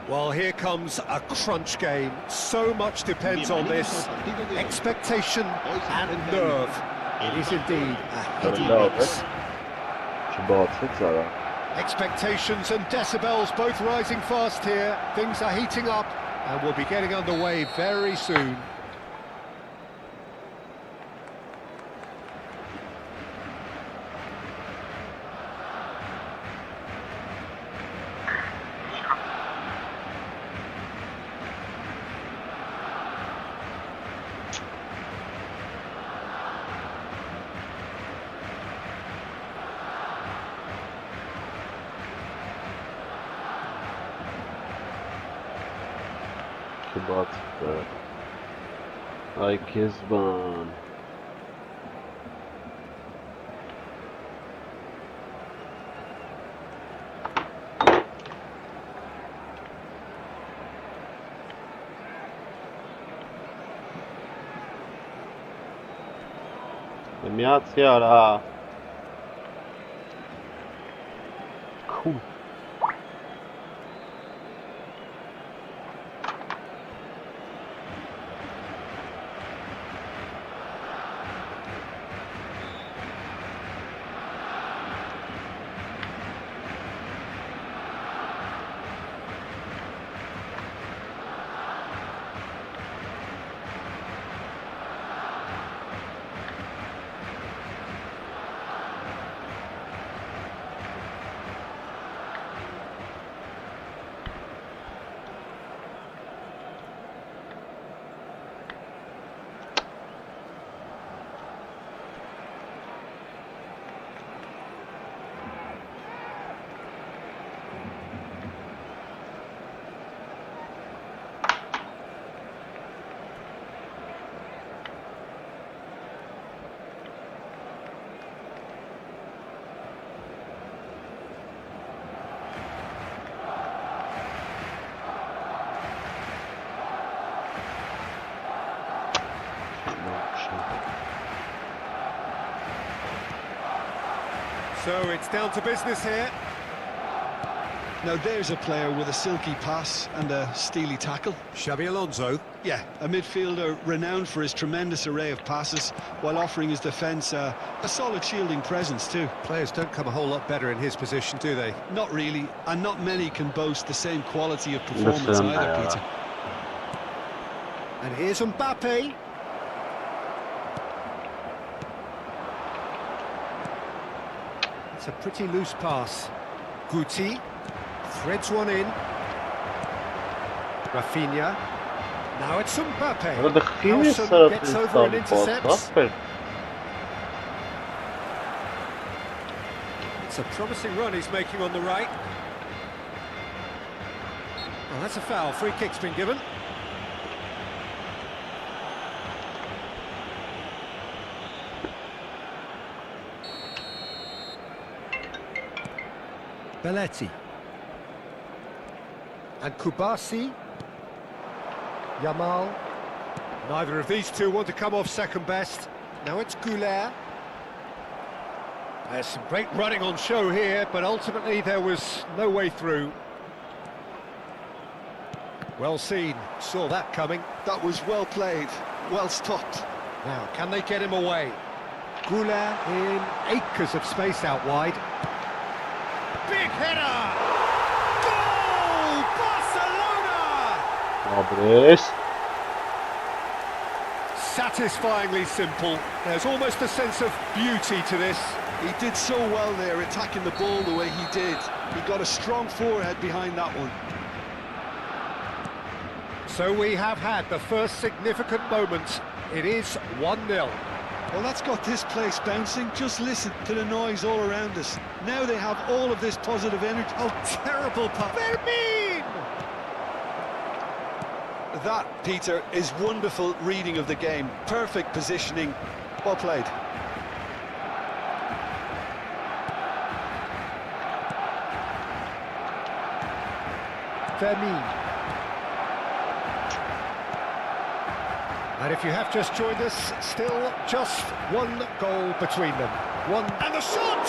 Well, here comes a crunch game. So much depends on this. Expectation and nerve. It is indeed a heady mix. Expectations and decibels both rising fast here. Things are heating up and we'll be getting underway very soon. Alik-GAMING. Miațiara. Cool. So it's down to business here. Now there's a player with a silky pass and a steely tackle. Xabi Alonso. Yeah, a midfielder renowned for his tremendous array of passes while offering his defence a solid shielding presence too. Players don't come a whole lot better in his position, do they? Not really, and not many can boast the same quality of performance either, Peter. And here's Mbappe. It's a pretty loose pass. Guti threads one in. Rafinha. Now it's Mbappe. Howson gets over and intercepts. It's a promising run he's making on the right. Well, that's a foul. Free kick's been given. Belletti. And Kubasi. Yamal. Neither of these two want to come off second best. Now it's Goulet. There's some great running on show here, but ultimately there was no way through. Well seen, saw that coming. That was well played, well stopped. Now, can they get him away? Goulet in acres of space out wide. Big header! Goal! Barcelona! Satisfyingly simple. There's almost a sense of beauty to this. He did so well there, attacking the ball the way he did. He got a strong forehead behind that one. So we have had the first significant moment. It is 1-0. Well, that's got this place bouncing. Just listen to the noise all around us. Now they have all of this positive energy. Oh, terrible pass. Fermin! That, Peter, is wonderful reading of the game. Perfect positioning. Well played. Fermin. And if you have just joined us, still just one goal between them. One, and the shot!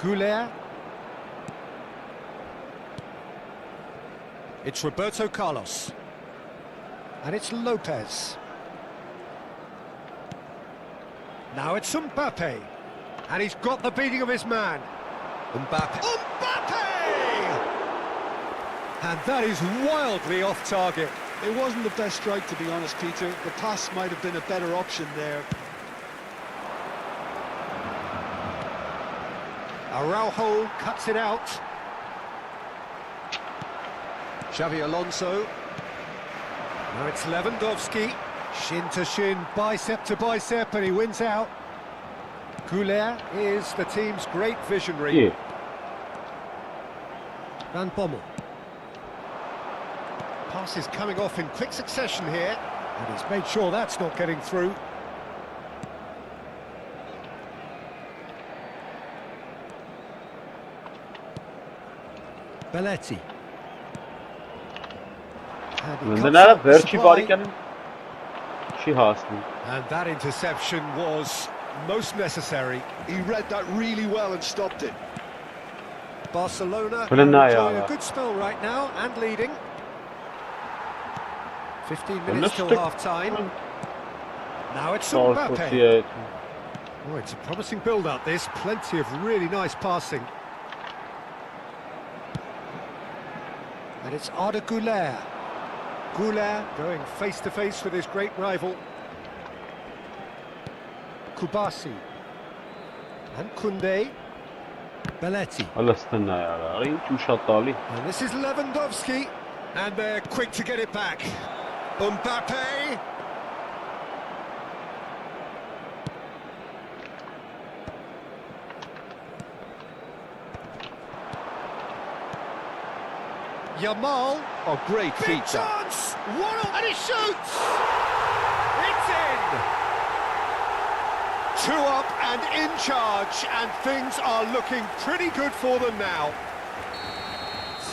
Goulet. It's Roberto Carlos. And it's Lopez. Now it's Mbappe. And he's got the beating of his man. Mbappe. And that is wildly off target. It wasn't the best strike, to be honest, Peter. The pass might have been a better option there. Araujo cuts it out. Xavi Alonso. Now it's Lewandowski. Shin to shin, bicep to bicep, and he wins out. Goulet is the team's great visionary. Yeah. Van Bommel. Pass is coming off in quick succession here, and he's made sure that's not getting through. Belletti. And he cuts out the supply. And that interception was most necessary. He read that really well and stopped it. Barcelona Well, no, enjoying yeah. a good spell right now and leading. 15 Well, minutes till let's half-time. Now it's Sağ ol, Mbappe. Sofiye. Oh, it's a promising build-up, this. Plenty of really nice passing. And it's Arda Güler. Güler going face-to-face with his great rival. Kubasi. And Koundé. Belletti. Allah استنى يا ريت وشاط عليه. And this is Lewandowski. And they're quick to get it back. Mbappe. Yamal. Oh, great Big feat. chance! And he shoots! It's in! 2 up and in charge, and things are looking pretty good for them now.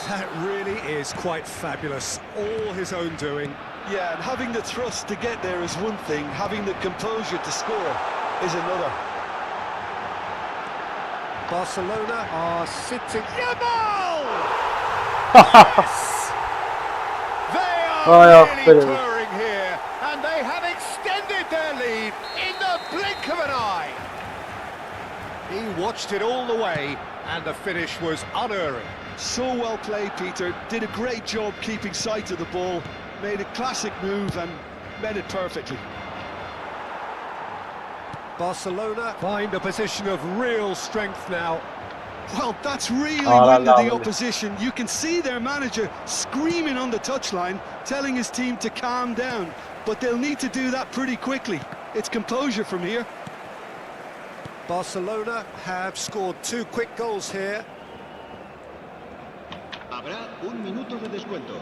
That really is quite fabulous. All his own doing. Yeah, and having the thrust to get there is one thing, having the composure to score is another. Barcelona are sitting. Yamal! Yes! They are really purring here, and they have extended their lead in the blink of an eye. He watched it all the way, and the finish was unerring. So well played, Peter. Did a great job keeping sight of the ball, made a classic move and met it perfectly. Barcelona find a position of real strength now. Well, that's really Oh, wind of the lovely. opposition. You can see their manager screaming on the touchline, telling his team to calm down. But they'll need to do that pretty quickly. It's composure from here. Barcelona have scored 2 quick goals here. Habrá un minuto de descuento.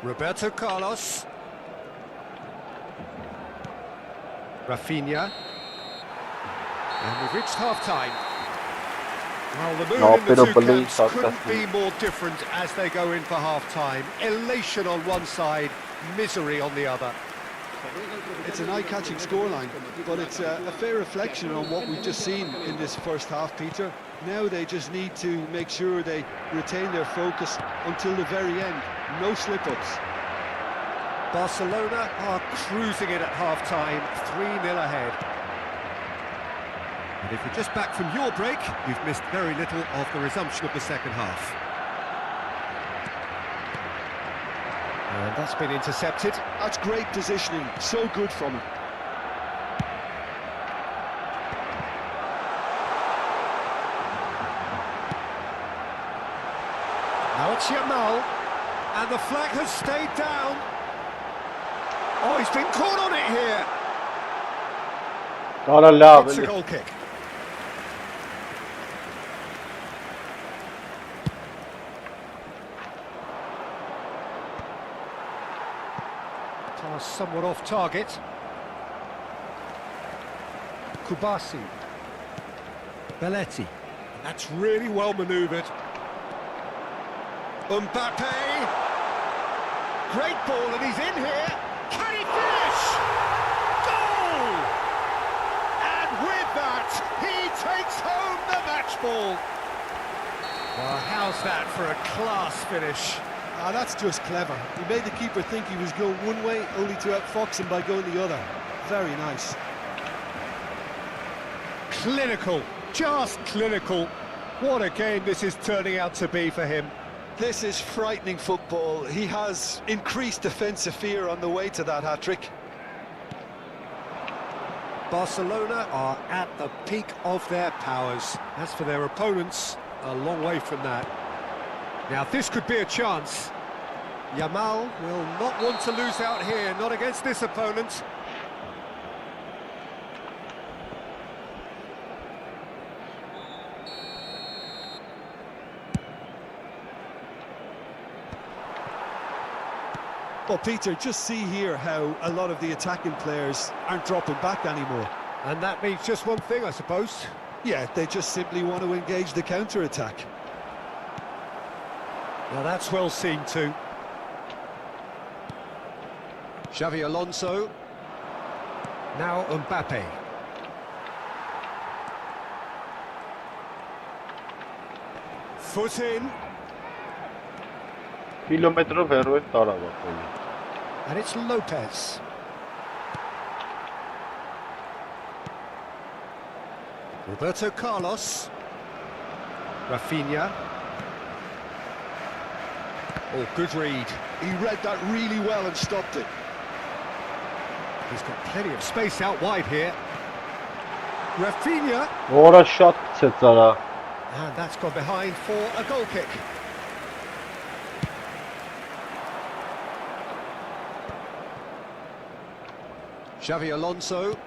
Roberto Carlos. Rafinha. And we've reached half-time. Well, the mood No, in the pero two believe camps couldn't successful. be more different as they go in for half-time. Elation on one side, misery on the other. It's an eye-catching scoreline, but it's a fair reflection on what we've just seen in this first half, Peter. Now they just need to make sure they retain their focus until the very end. No slip-ups. Barcelona are cruising it at half-time, 3-0 ahead. And if you're just back from your break, you've missed very little of the resumption of the second half. And that's been intercepted. That's great positioning. So good from him. Now it's Yamal, and the flag has stayed down. Oh, he's been caught on it here. على اللاعب It's a اللي goal kick. Pass somewhat off target. Kubasi. Belletti. That's really well manoeuvred. Mbappe. Great ball, and he's in here. Can he finish? Goal! And with that, he takes home the match ball. Well, how's that for a class finish? Ah, that's just clever. He made the keeper think he was going one way, only to outfox him by going the other. Very nice. Clinical, just clinical. What a game this is turning out to be for him. This is frightening football. He has increased defensive fear on the way to that hat-trick. Barcelona are at the peak of their powers. As for their opponents, a long way from that. Now this could be a chance. Yamal will not want to lose out here, not against this opponent. Well, Peter, just see here how a lot of the attacking players aren't dropping back anymore. And that means just one thing, I suppose. Yeah, they just simply want to engage the counter-attack. Well, that's well seen too. Xavi Alonso. Now Mbappe. Foot in. Կիլոմետրով հեռու է տարավակում։ And it's Lopez. Roberto Carlos. Rafinha. Oh, good read. He read that really well and stopped it. He's got plenty of space out wide here. Rafinha. Որը շատ գցեց արա։ And that's gone behind for a goal kick. Xavi Alonso.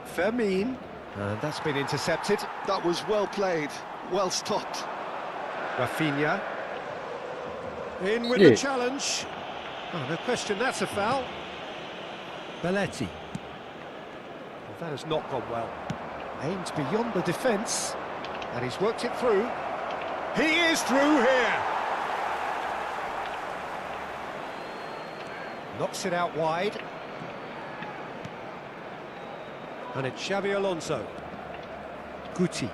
Fermin. And that's been intercepted. That was well played, well stopped. Rafinha. In with the challenge. Oh, no question, that's a foul. Belletti. Well, that has not gone well. Aimed beyond the defence. And he's worked it through. He is through here. Knocks it out wide. And it's Xavi Alonso. Guti.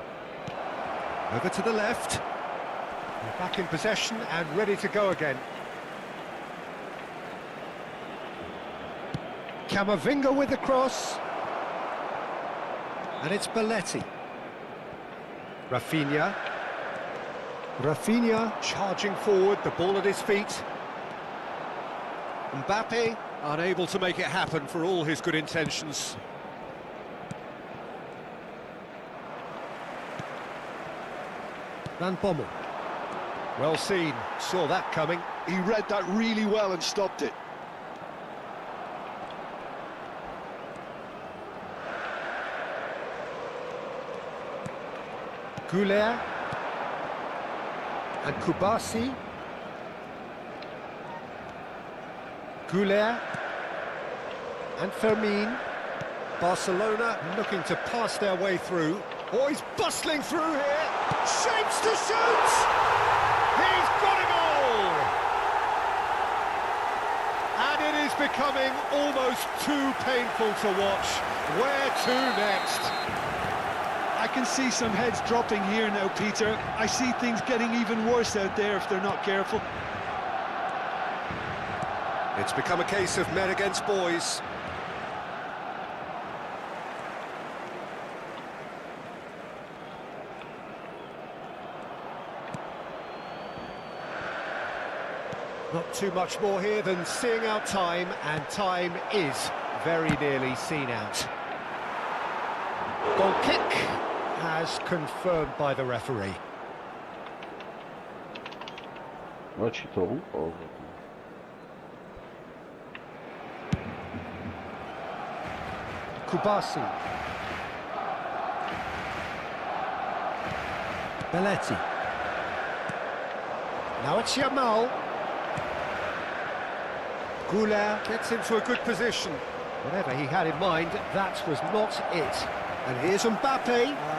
Over to the left. They're back in possession and ready to go again. Camavinga with the cross. And it's Belletti. Rafinha. Rafinha charging forward, the ball at his feet. Mbappe unable to make it happen for all his good intentions. Van Bommel. Well seen, saw that coming. He read that really well and stopped it. Goulet. And Kubasi. Goulet. And Fermin. Barcelona looking to pass their way through. Oh, he's bustling through here. Shapes to shoot. He's got it all. And it is becoming almost too painful to watch. Where to next? I can see some heads dropping here now, Peter. I see things getting even worse out there if they're not careful. It's become a case of men against boys. Not too much more here than seeing out time, and time is very nearly seen out. Goal kick as confirmed by the referee. Ոչի թողում։ Kubasi. Belletti. Now it's Yamal. Goulet gets into a good position. Whatever he had in mind, that was not it. And here's Mbappe.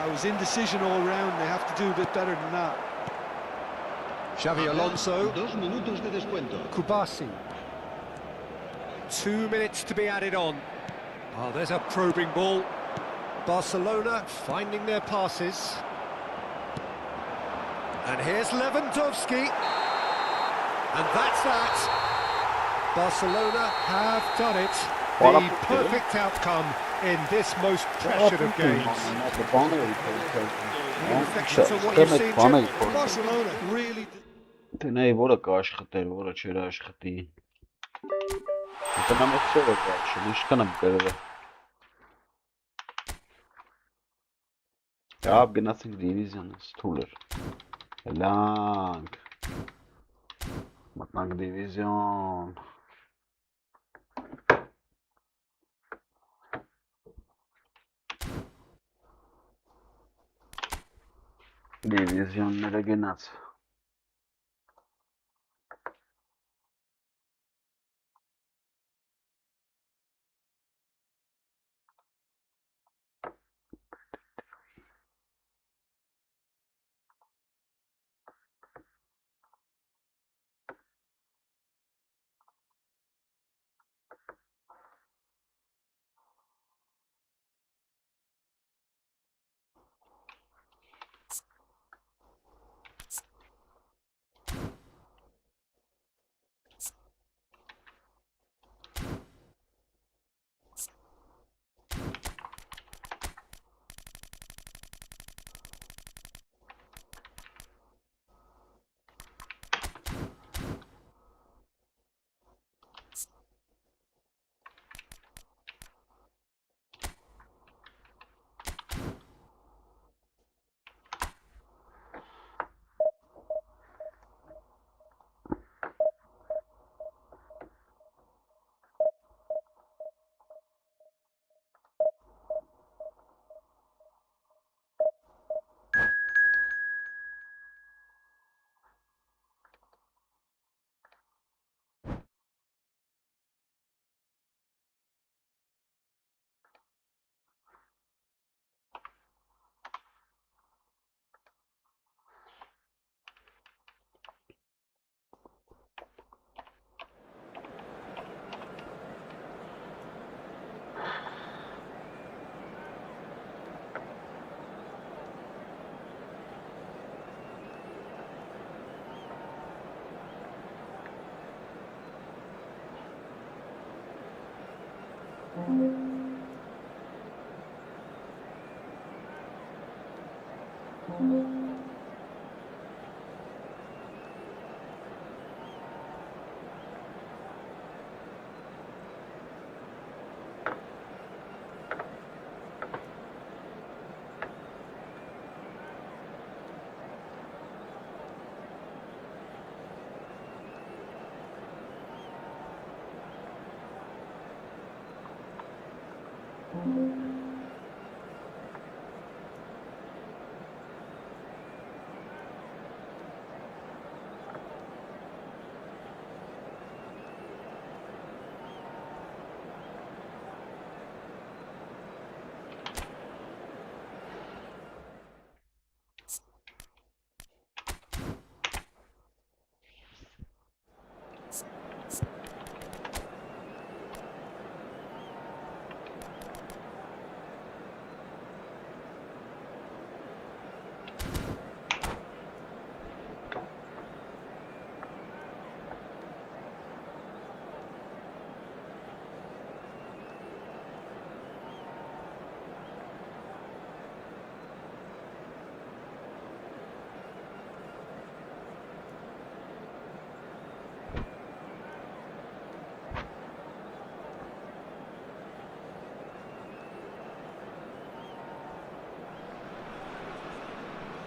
It was indecision all round. They have to do a bit better than that. Xavi Alonso. 2 minutos de descuento. Kubasi. 2 minutes to be added on. Oh, there's a probing ball. Barcelona finding their passes. And here's Lewandowski. And that's that. Barcelona have done it. The perfect outcome in this most pressured of games. Any reflections on what you've seen, Jim? Barcelona really... Տնայի որը կաշխատեր, որը չեր աշխատի։ Տնամասով է կաշխել, ինչքան եմ կրել։ Դա գնացինք դիվիզիոնը, ստուլեր։ Լանք։ Մտնանք դիվիզիոն։ Դիվիզիոնները գնաց։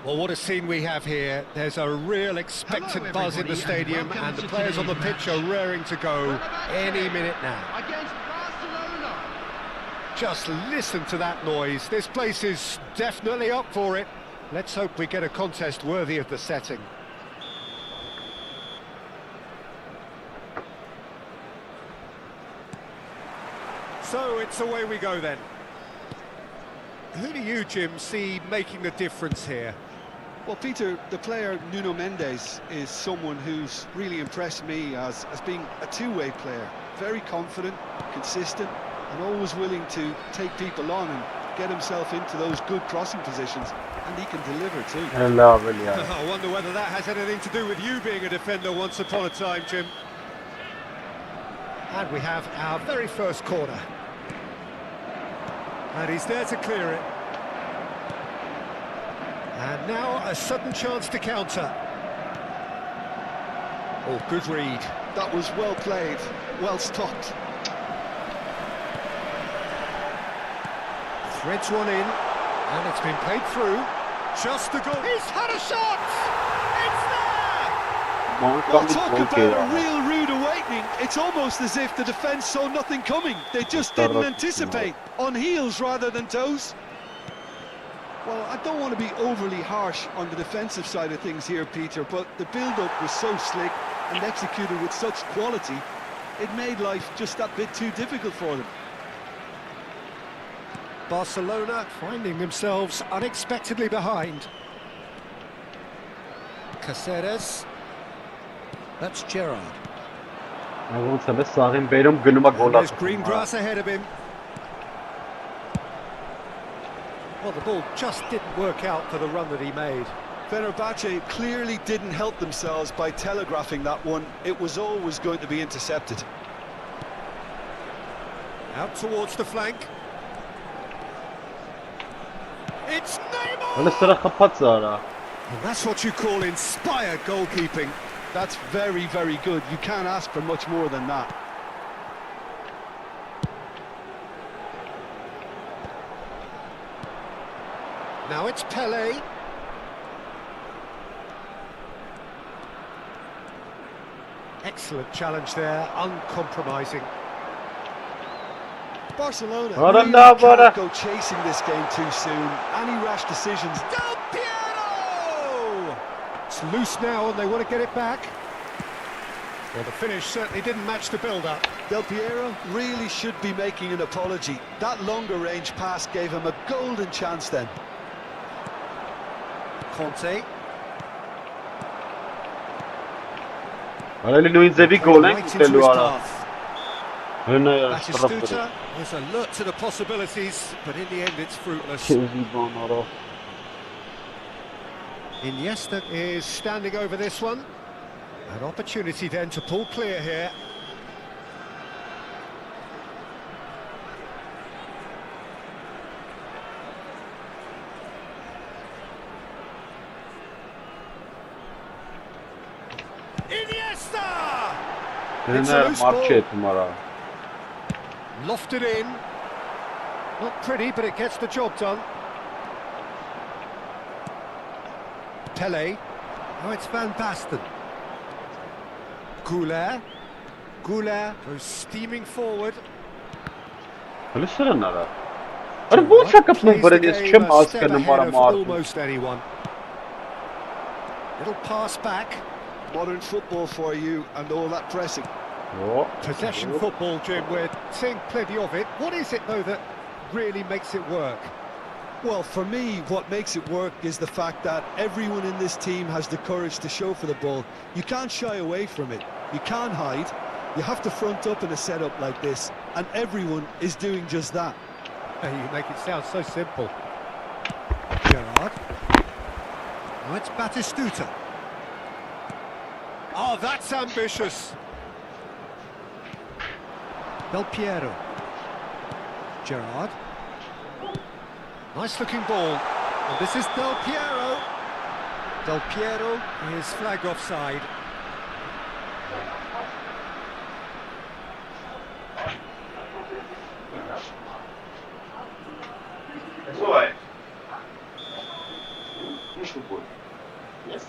Well, what a scene we have here. There's a real expectant buzz in the stadium, and the players on the pitch are raring to go any minute now. Against Barcelona. Just listen to that noise. This place is definitely up for it. Let's hope we get a contest worthy of the setting. So it's away we go then. Who do you, Jim, see making the difference here? Well, Peter, the player Nuno Mendes is someone who's really impressed me as being a two-way player. Very confident, consistent, and always willing to take people on and get himself into those good crossing positions, and he can deliver too. Helal ya. I wonder whether that has anything to do with you being a defender once upon a time, Jim. And we have our very first corner. And he's there to clear it. And now a sudden chance to counter. Oh, good read. That was well played, well stopped. Threads one in, and it's been played through. Just the goal. He's had a shot! It's there! Well, talk about a real rude awakening. It's almost as if the defence saw nothing coming. They just didn't anticipate. On heels rather than toes. Well, I don't want to be overly harsh on the defensive side of things here, Peter, but the build-up was so slick and executed with such quality, it made life just that bit too difficult for them. Barcelona finding themselves unexpectedly behind. Caceres. That's Gerrard. There's green grass ahead of him. Well, the ball just didn't work out for the run that he made. Fenerbahce clearly didn't help themselves by telegraphing that one. It was always going to be intercepted. Out towards the flank. It's Neymar! And that's what you call inspired goalkeeping. That's very, very good. You can't ask for much more than that. Now it's Pelé. Excellent challenge there, uncompromising. Barcelona really can't go chasing this game too soon. Any rash decisions. Del Piero! It's loose now and they want to get it back. Well, the finish certainly didn't match the build-up. Del Piero really should be making an apology. That longer range pass gave him a golden chance then. Conte. Batistuta is alert to the possibilities, but in the end it's fruitless. Iniesta is standing over this one. An opportunity then to pull clear here. Iniesta! It's a loose ball. Lofted in. Not pretty, but it gets the job done. Pelé. Oh, it's Van Basten. Goulet. Goulet goes steaming forward. Almost anyone. Little pass back. Modern football for you and all that pressing. Possession football, Jim, we're seeing plenty of it. What is it, though, that really makes it work? Well, for me, what makes it work is the fact that everyone in this team has the courage to show for the ball. You can't shy away from it. You can't hide. You have to front up in a setup like this, and everyone is doing just that. You make it sound so simple. Gerrard. Now it's Batistuta. Oh, that's ambitious. Del Piero. Gerrard. Nice looking ball. And this is Del Piero. Del Piero is flagged offside. That's all right. Yes.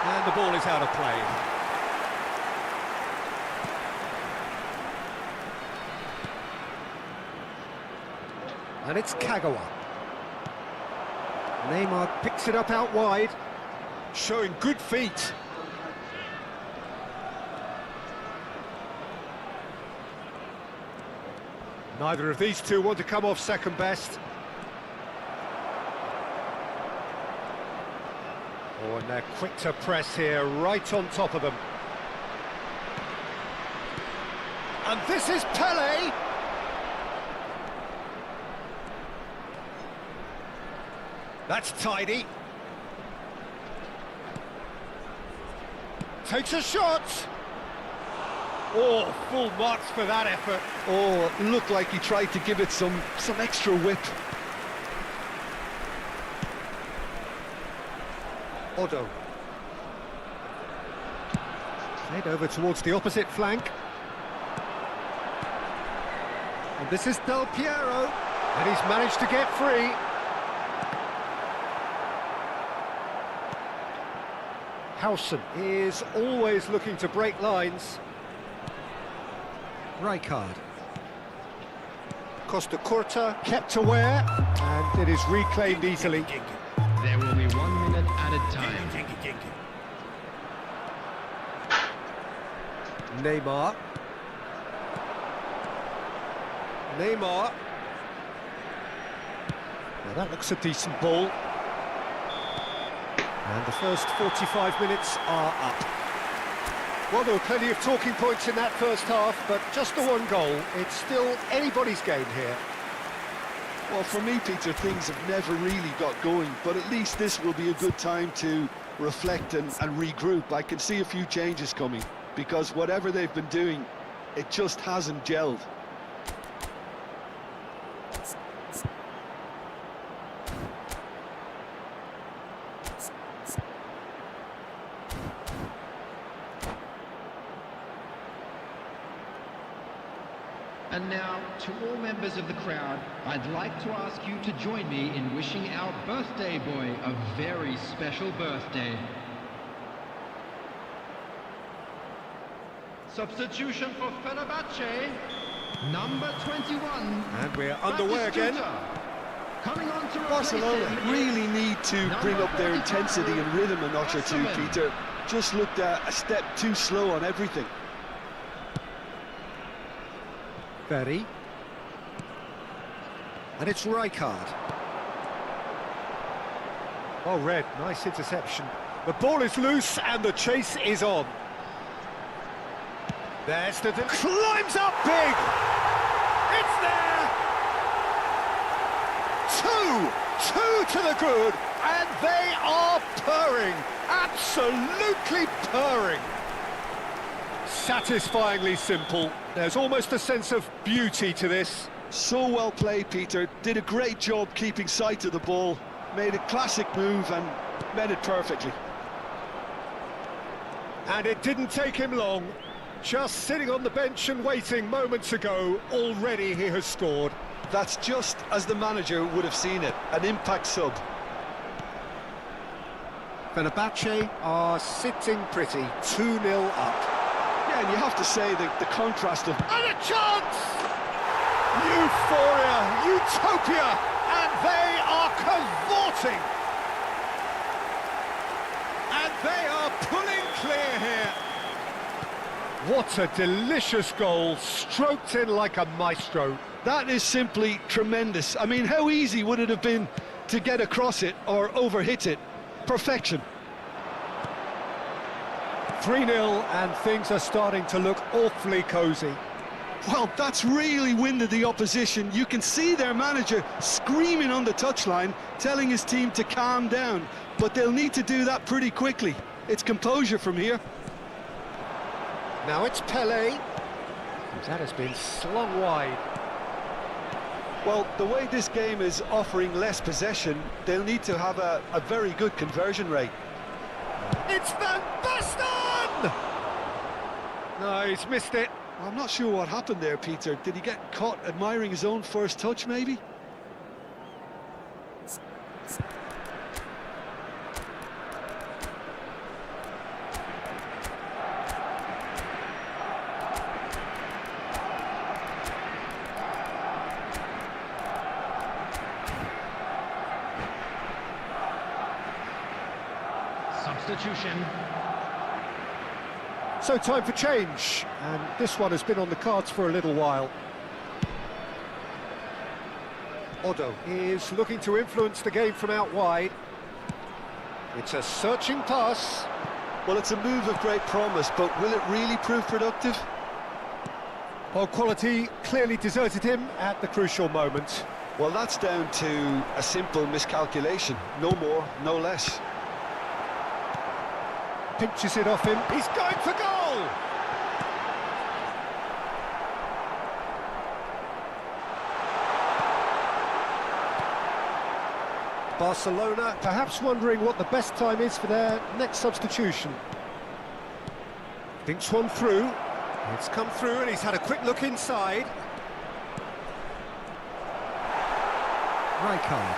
And the ball is out of play. And it's Kagawa. Neymar picks it up out wide, showing good feet. Neither of these two want to come off second best. Oh, and they're quick to press here, right on top of them. And this is Pele. That's tidy. Takes a shot. Oh, full marks for that effort. Oh, it looked like he tried to give it some extra whip. Odo. Played over towards the opposite flank. And this is Del Piero. And he's managed to get free. Howson is always looking to break lines. Rijkaard. Costa Curta kept aware, and it is reclaimed easily. There will be 1 minute at a time. Neymar. Neymar. Now that looks a decent ball. And the first 45 minutes are up. Well, there were plenty of talking points in that first half, but just the one goal. It's still anybody's game here. Well, for me, Peter, things have never really got going, but at least this will be a good time to reflect and regroup. I can see a few changes coming, because whatever they've been doing, it just hasn't gelled. And now, to all members of the crowd, I'd like to ask you to join me in wishing our birthday boy a very special birthday. Substitution for Fenerbahce, number 21. And we're underway again. Coming on to Barcelona really need to bring up their intensity and rhythm a notch or two, Peter. Just looked a step too slow on everything. Ferry. And it's Rijkaard. Oh, Red, nice interception. The ball is loose and the chase is on. There's the... climbs up big! It's there! Two to the good, and they are purring. Absolutely purring. Satisfyingly simple. There's almost a sense of beauty to this. So well played, Peter. Did a great job keeping sight of the ball. Made a classic move and met it perfectly. And it didn't take him long. Just sitting on the bench and waiting moments ago, already he has scored. That's just as the manager would have seen it. An impact sub. Fenerbahce are sitting pretty, 2-0 up. Yeah, and you have to say that the contrast of... And a chance! Euphoria, utopia, and they are cavorting. And they are pulling clear here. What a delicious goal, stroked in like a maestro. That is simply tremendous. I mean, how easy would it have been to get across it or overhit it? Perfection. 3-0, and things are starting to look awfully cosy. Well, that's really winded the opposition. You can see their manager screaming on the touchline, telling his team to calm down. But they'll need to do that pretty quickly. It's composure from here. Now it's Pele. That has been slung wide. Well, the way this game is offering less possession, they'll need to have a very good conversion rate. It's Van Basten! No, he's missed it. I'm not sure what happened there, Peter. Did he get caught admiring his own first touch, maybe? Substitution. So time for change, and this one has been on the cards for a little while. Odo is looking to influence the game from out wide. It's a searching pass. Well, it's a move of great promise, but will it really prove productive? Well, quality clearly deserted him at the crucial moment. Well, that's down to a simple miscalculation. No more, no less. Pinches it off him. He's going for goal! Barcelona perhaps wondering what the best time is for their next substitution. Thinks one through. It's come through and he's had a quick look inside. Rijkaard.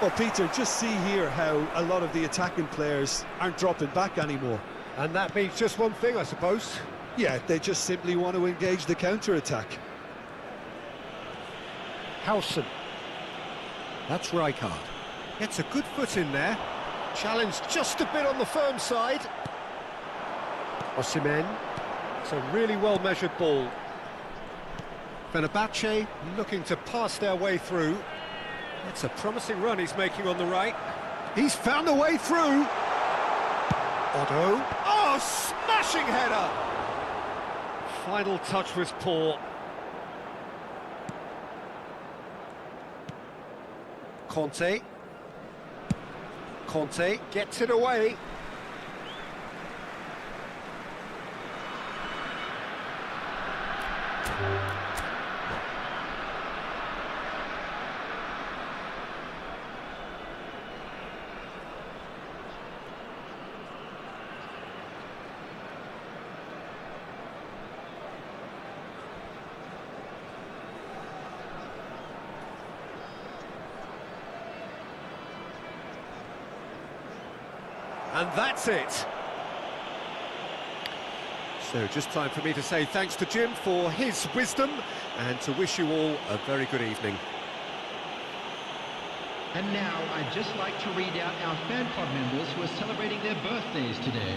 Well, Peter, just see here how a lot of the attacking players aren't dropping back anymore. And that means just one thing, I suppose. Yeah, they just simply want to engage the counter-attack. Howson. That's Rijkaard. Gets a good foot in there. Challenged just a bit on the firm side. Osimhen. It's a really well-measured ball. Fenerbahce looking to pass their way through. It's a promising run he's making on the right. He's found a way through. Otto. Oh, smashing header! Final touch was poor. Conte. Conte gets it away. And that's it. So just time for me to say thanks to Jim for his wisdom and to wish you all a very good evening. And now I'd just like to read out our fan club members who are celebrating their birthdays today.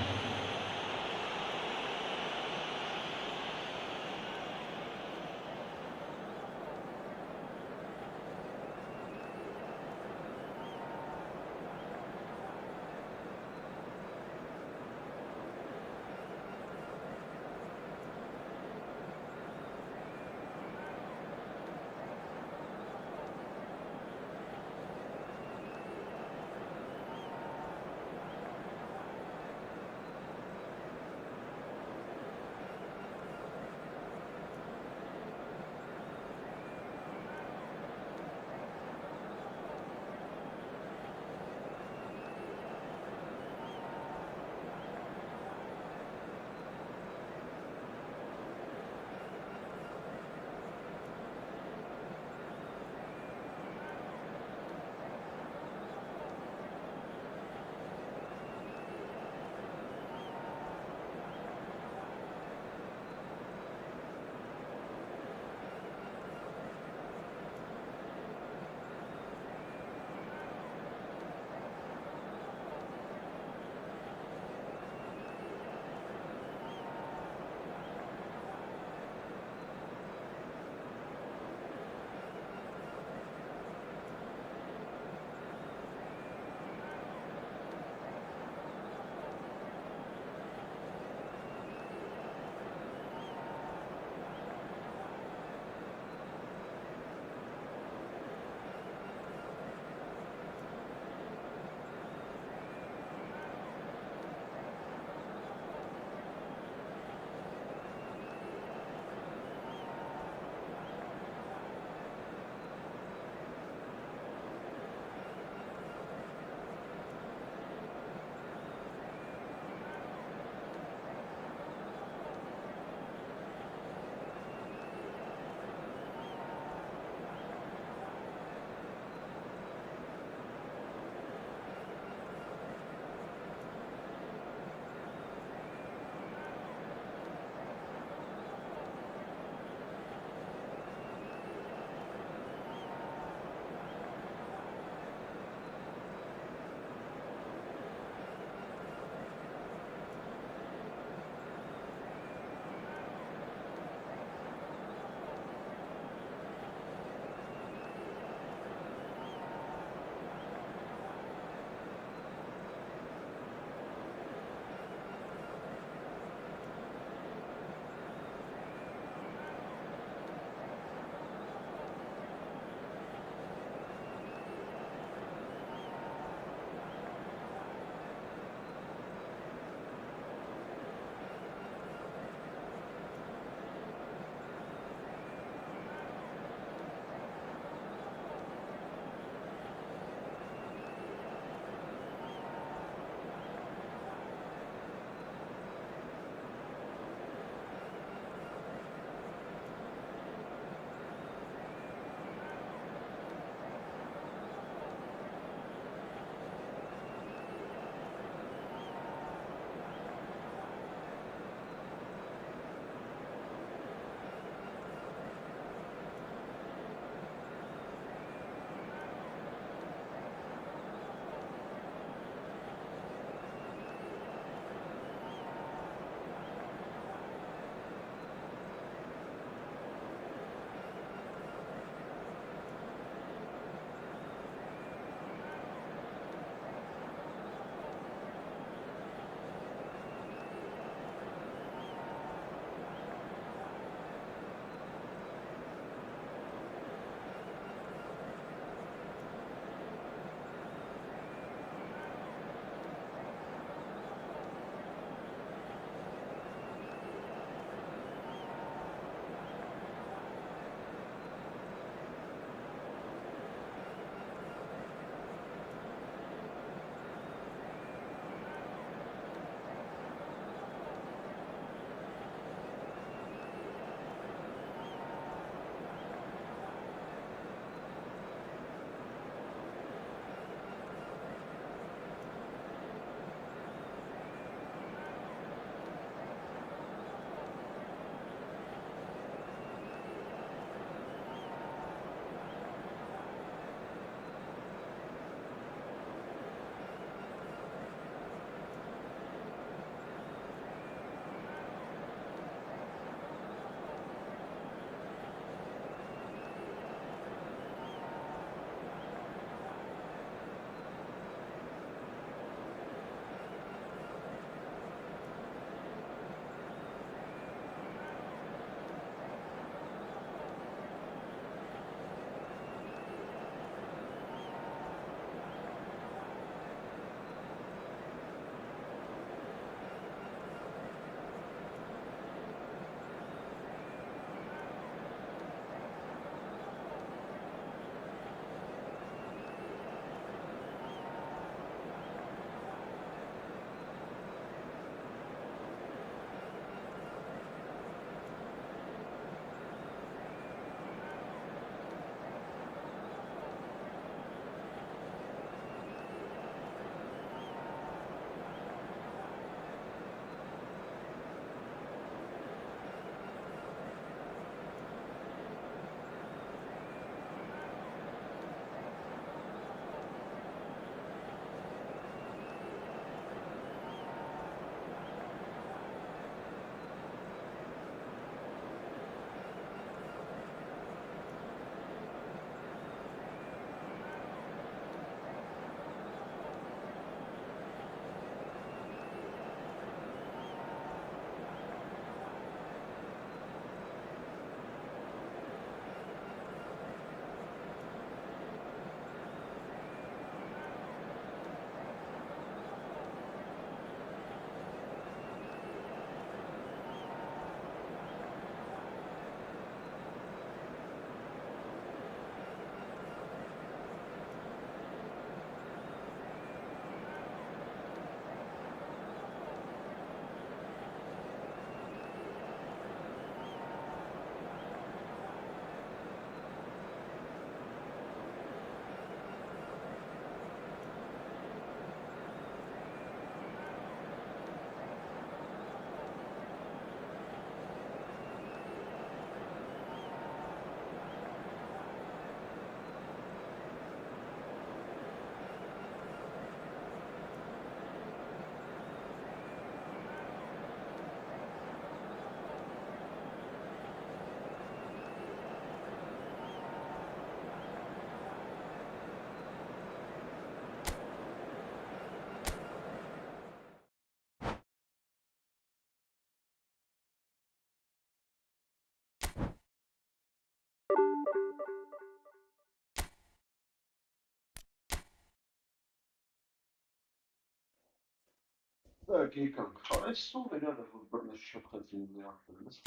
Так, եկանք, այսօր վերանը բռնես չփխեցին նյարդերս,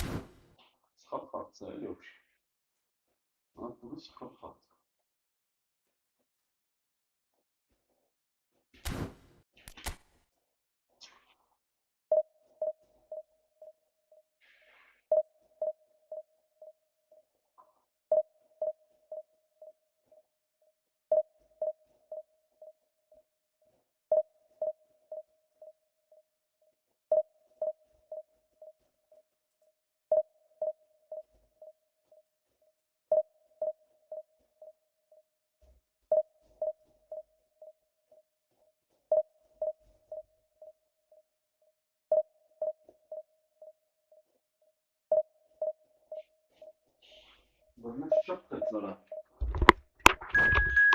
սխալ խաղցա էլի ոբշի, ատուրը սխալ խաղցա։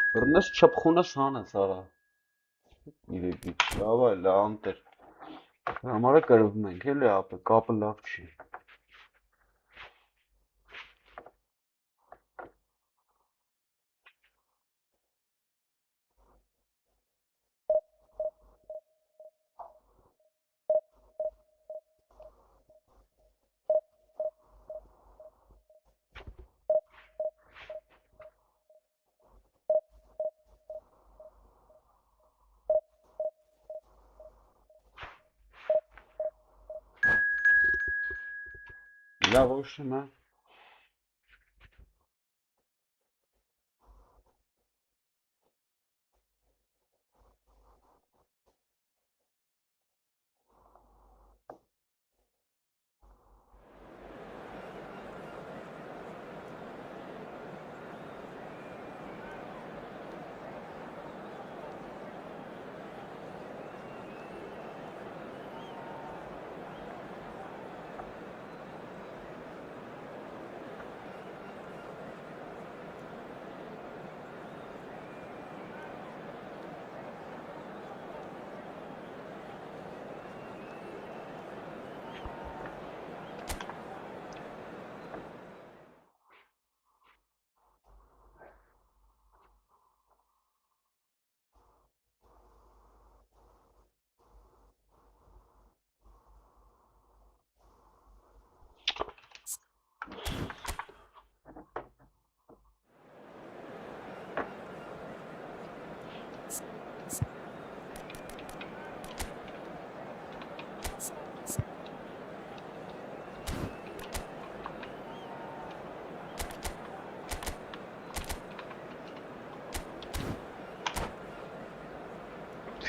Բռնես չփխունը սանը ծարա, իրեպի, լավ այլ, անտեր, համարը կրվում ենք, էլի ապը, կապը լավ չի։ Լավ ոշում է։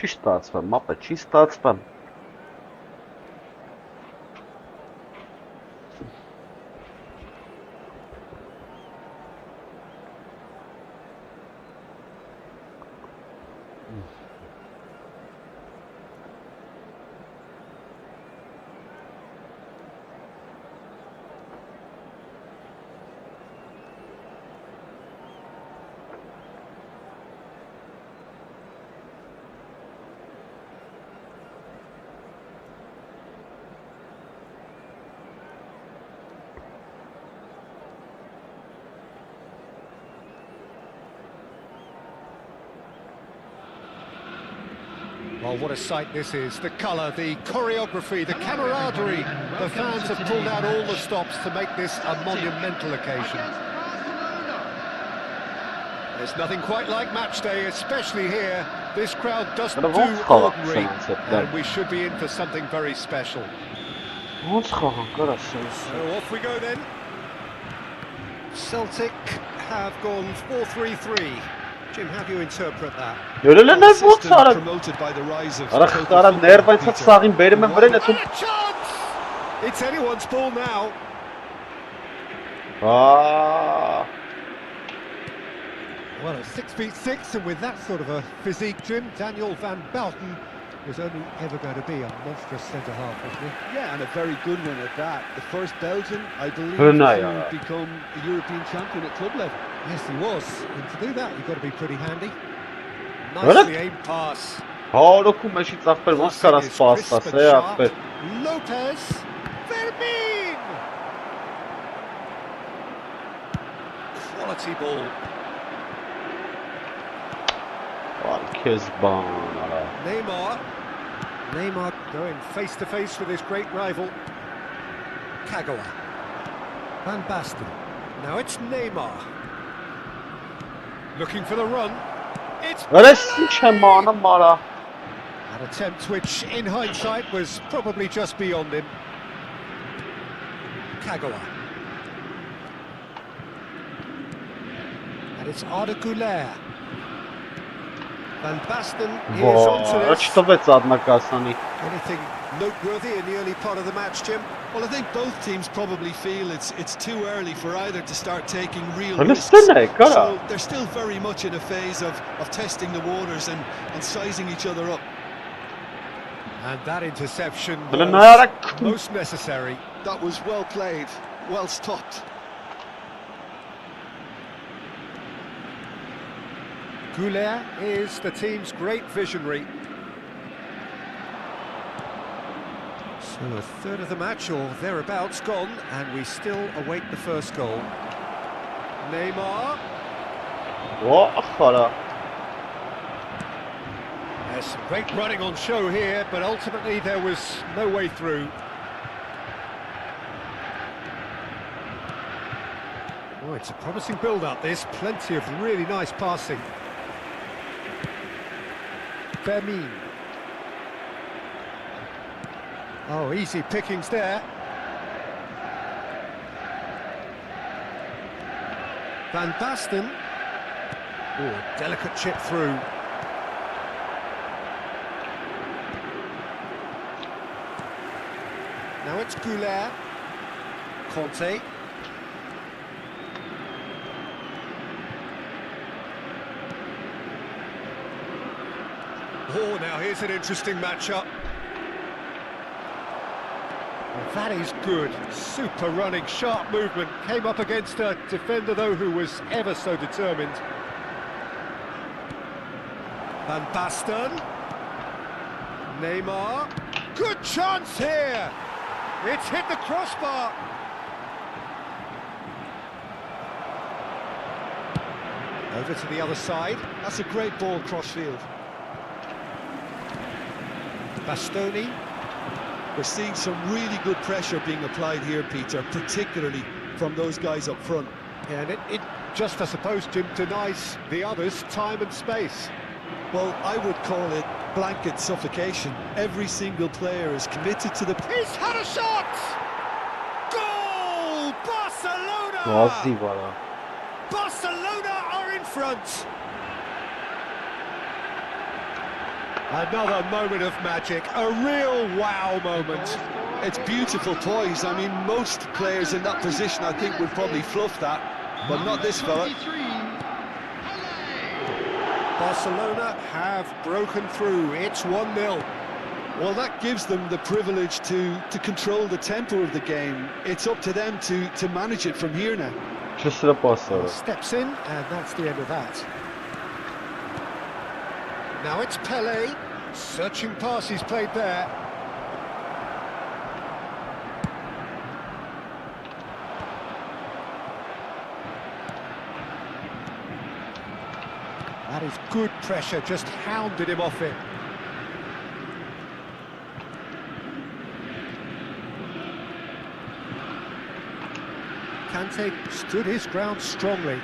Չի ստացվում, մապը չի ստացվում։ Oh, what a sight this is. The colour, the choreography, the camaraderie. The fans have pulled out all the stops to make this a monumental occasion. There's nothing quite like match day, especially here. This crowd doesn't do ordinary, and we should be in for something very special. So off we go then. Celtic have gone 4-3-3. Jim, how do you interpret that? Promoted by the rise of It's anyone's ball now. Well, at 6'6", and with that sort of a physique, Jim, Daniel van Belten was only ever going to be a monstrous centre-half, wasn't he? Yeah, and a very good one at that. The first Belgian, I believe, to become a European champion at club level. Yes, he was. And to do that, you've got to be pretty handy. Nicely aimed pass. Lopez. Fermin! quality ball. Neymar going face to face with his great rival. Kagawa. Van Basten. Now it's Neymar. Looking for the run. It's an attempt which, in hindsight, was probably just beyond him. Kagawa. And it's Arda Güler. Van Basten is onto this. Anything noteworthy in the early part of the match, Jim? Well, I think both teams probably feel it's too early for either to start taking real risks. So they're still very much in a phase of testing the waters and sizing each other up. And that interception was most necessary. That was well played, well stopped. Güler is the team's great visionary. So a third of the match or thereabouts gone, and we still await the first goal. Neymar. There's some great running on show here, but ultimately there was no way through. Oh, it's a promising build-up, this. Plenty of really nice passing. Fermin. Oh, easy pickings there. Van Basten. Oh, delicate chip through. Now it's Güler. Conte. Oh, now here's an interesting matchup. That is good. Super running, sharp movement. Came up against a defender, though, who was ever so determined. Van Basten. Neymar. Good chance here. It's hit the crossbar. Over to the other side. That's a great ball cross-field. Bastoni. We're seeing some really good pressure being applied here, Peter, particularly from those guys up front. Yeah, and it just, I suppose, Jim, denies the others time and space. Well, I would call it blanket suffocation. Every single player is committed to the... He's had a shot! Goal! Barcelona! Barcelona are in front! Another moment of magic, a real wow moment. It's beautiful poise. I mean, most players in that position, I think, would probably fluff that, but not this fella. Barcelona have broken through. It's 1-0. Well, that gives them the privilege to control the tempo of the game. It's up to them to manage it from here now. Steps in, and that's the end of that. Now it's Pelé, searching pass he's played there. That is good pressure, just hounded him off it. Kante stood his ground strongly.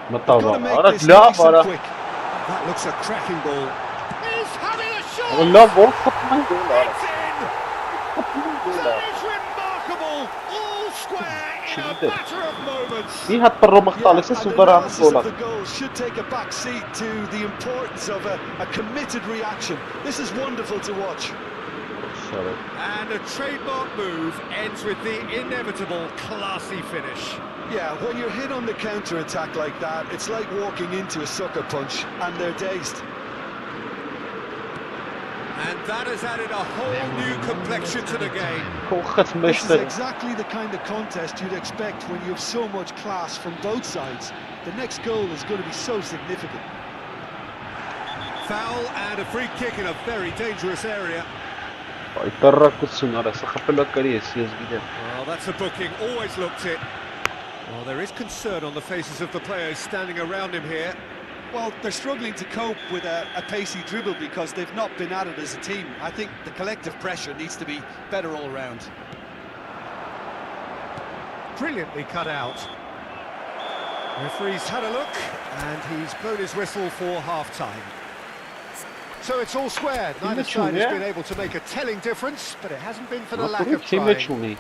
Got to make this nice and quick. That looks a cracking ball. He's having a shot! It's in! That is remarkable! All square in a matter of moments. And analysis of the goal should take a back seat to the importance of a committed reaction. This is wonderful to watch. And a trademark move ends with the inevitable classy finish. Yeah, when you're hit on the counter-attack like that, it's like walking into a sucker punch, and they're dazed. And that has added a whole new complexion to the game. This is exactly the kind of contest you'd expect when you have so much class from both sides. The next goal is going to be so significant. Foul and a free kick in a very dangerous area. Այտարակություն արա, սա խփելակարի է, ես գիտեմ։ Well, that's a booking, always looked it. Well, there is concern on the faces of the players standing around him here. Well, they're struggling to cope with a pacey dribble because they've not been at it as a team. I think the collective pressure needs to be better all round. Brilliantly cut out. Referee's had a look and he's blown his whistle for half-time. So it's all squared. Neither side has been able to make a telling difference, but it hasn't been for the lack of trying.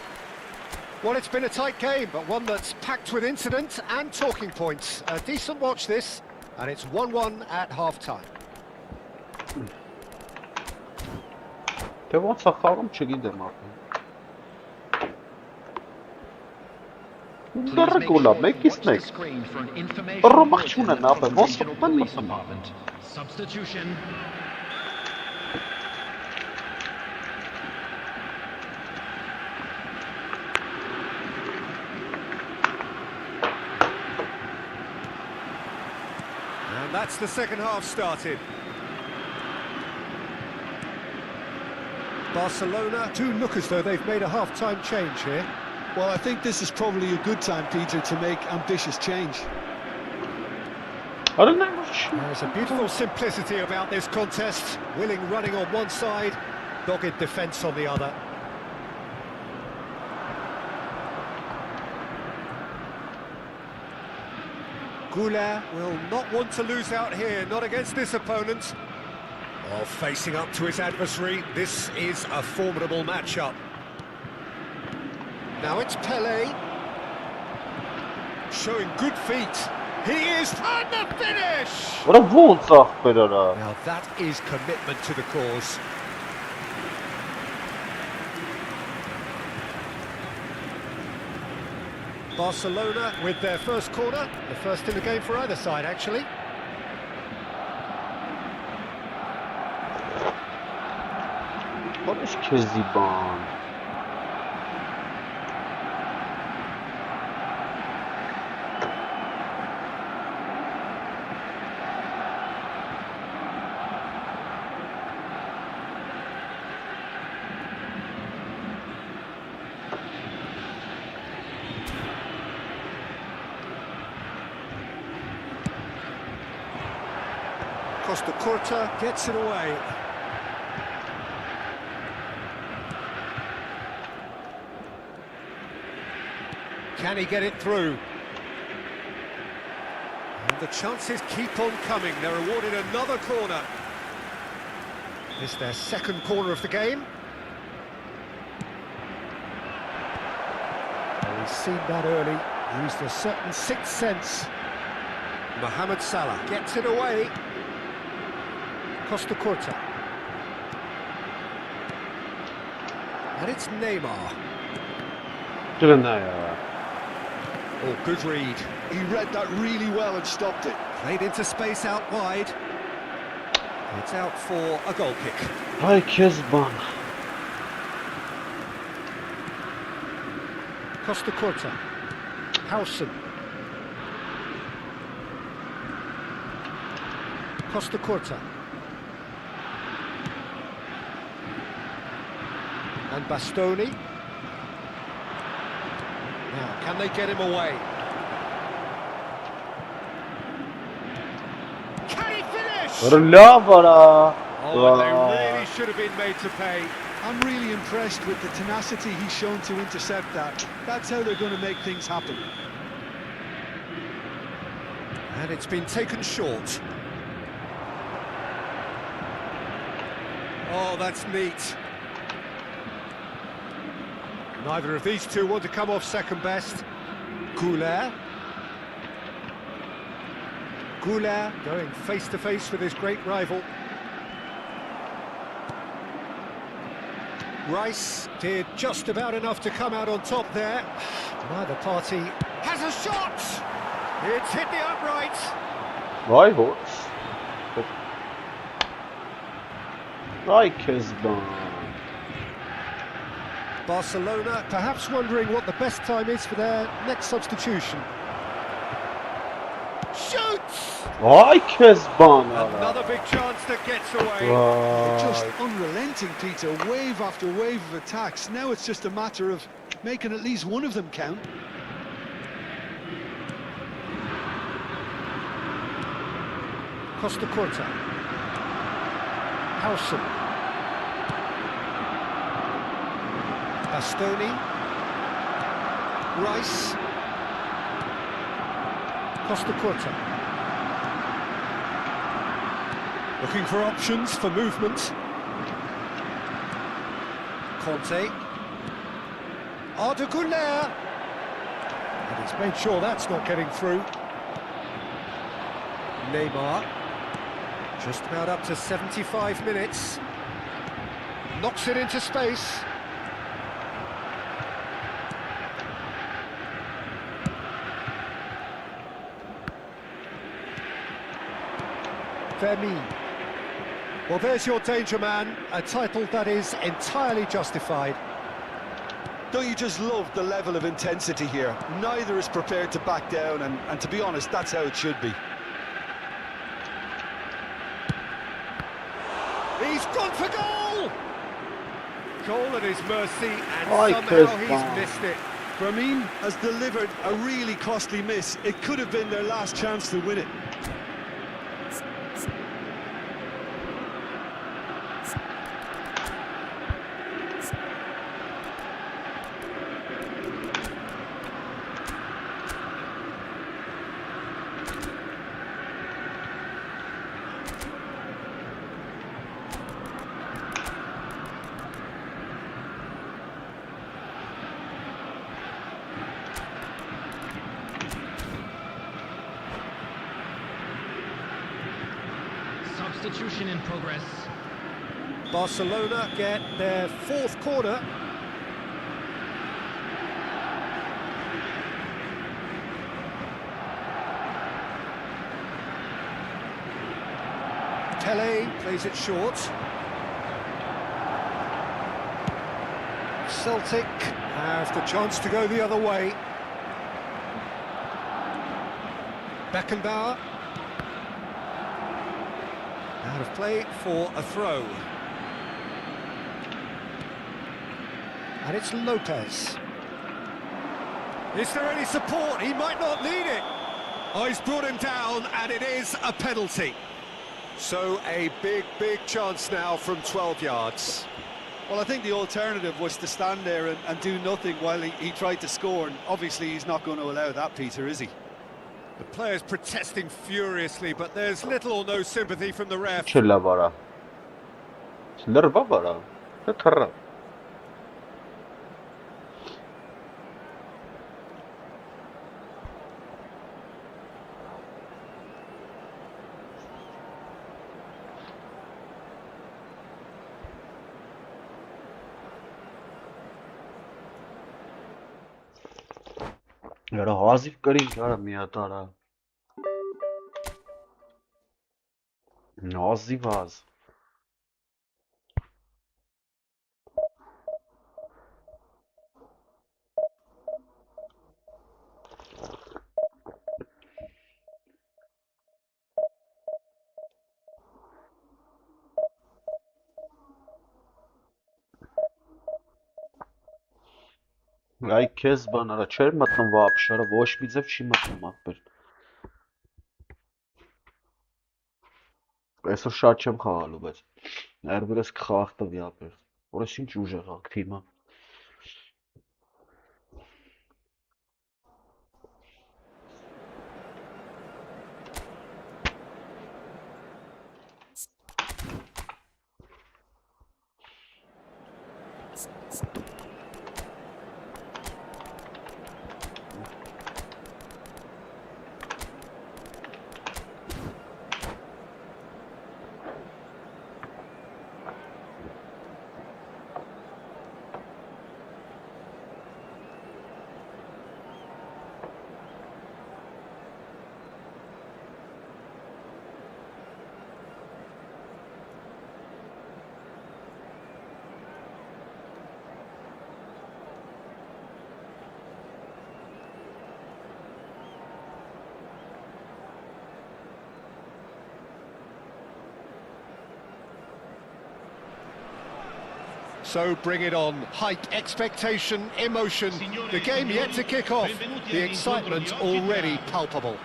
Well, it's been a tight game, but one that's packed with incident and talking points. A decent watch this, and it's 1-1 at half-time. Թե ոնց է խաղում չգիտեմ ապա։ Դեռ գոլա, մեկից մեկ։ Ռոմախ չունեն ապա, ոնց մտնում։ Substitution. And that's the second half started. Barcelona do look as though they've made a half-time change here. Well, I think this is probably a good time, Peter, to make ambitious change. I don't know. There's a beautiful simplicity about this contest. Willing running on one side, dogged defence on the other. Goulart will not want to lose out here, not against this opponent. While facing up to his adversary, this is a formidable matchup. Now it's Pelé, showing good feet. He is on the finish! What a woensdag verder. Now that is commitment to the cause. Barcelona with their first corner, the first in the game for either side actually. What is Keziban? Costa Curta gets it away. Can he get it through? And the chances keep on coming. They're awarded another corner. It's their second corner of the game. Well, he's seen that early. Used a certain sixth sense. Mohamed Salah gets it away. Costa Curta. And it's Neymar. Oh, good read. He read that really well and stopped it. Played into space out wide. It's out for a goal kick. Ay Keziban. Costa Curta. Howson. Costa Curta. And Bastoni. Now, can they get him away? Can he finish? Rlavara. Oh, they really should have been made to pay. I'm really impressed with the tenacity he's shown to intercept that. That's how they're going to make things happen. And it's been taken short. Oh, that's neat. Neither of these two want to come off second best. Goulart. Goulart going face to face with his great rival. Rice did just about enough to come out on top there. Neither party has a shot. It's hit the upright. Rivals. Ay Keziban. Barcelona perhaps wondering what the best time is for their next substitution. Shoots! Ay Kezban ara. Another big chance that gets away. Just Vay. unrelenting, Peter. Wave after wave of attacks. Now it's just a matter of making at least one of them count. Costa Curta. Howson. Bastoni. Rice. Costa Curta. Looking for options for movement. Conte. Arda Güler. And he's made sure that's not getting through. Neymar. Just about up to 75 minutes. Knocks it into space. Vermeer. Well, there's your danger man, a title that is entirely justified. Don't you just love the level of intensity here? Neither is prepared to back down, and to be honest, that's how it should be. He's gone for goal! Goal at his mercy, and Ay, somehow Kezban. he's missed it. Ramin has delivered a really costly miss. It could have been their last chance to win it. Substitution in progress. Barcelona get their fourth corner. Pele plays it short. Celtic have the chance to go the other way. Beckenbauer. Out of play for a throw. And it's Lopez. Is there any support? He might not need it. Oh, he's brought him down, and it is a penalty. So a big chance now from 12 yards. Well, I think the alternative was to stand there and do nothing while he tried to score, and obviously he's not going to allow that, Peter, is he? The players protesting furiously, but there's little or no sympathy from the ref. Chilla bara. Lırba bara. Ne taraf? Yara hazif करी यार मियाँ तारा Nazif az. Ay Kezban ara չեր մտնում вообще, արա ոչ մի ձև չի մտնում ախպեր։ Այսօր շատ չեմ խաղալու, բայց ներվերս կխաղաղ տվի ապեր։ Որս ինչ ուժ եղավ թիմը։ So bring it on. Hype, expectation, emotion. The game yet to kick off. The excitement already palpable.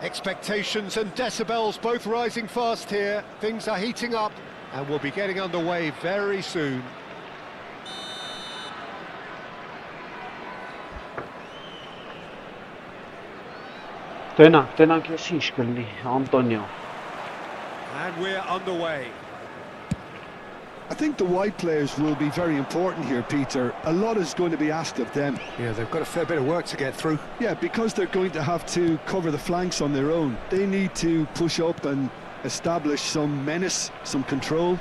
Expectations and decibels both rising fast here. Things are heating up and we'll be getting underway very soon. Տենանք ես ինչ կլինի, Անտոնիո։ And we're underway. I think the wide players will be very important here, Peter. A lot is going to be asked of them. Yeah, they've got a fair bit of work to get through. Yeah, because they're going to have to cover the flanks on their own. They need to push up and establish some menace, some control,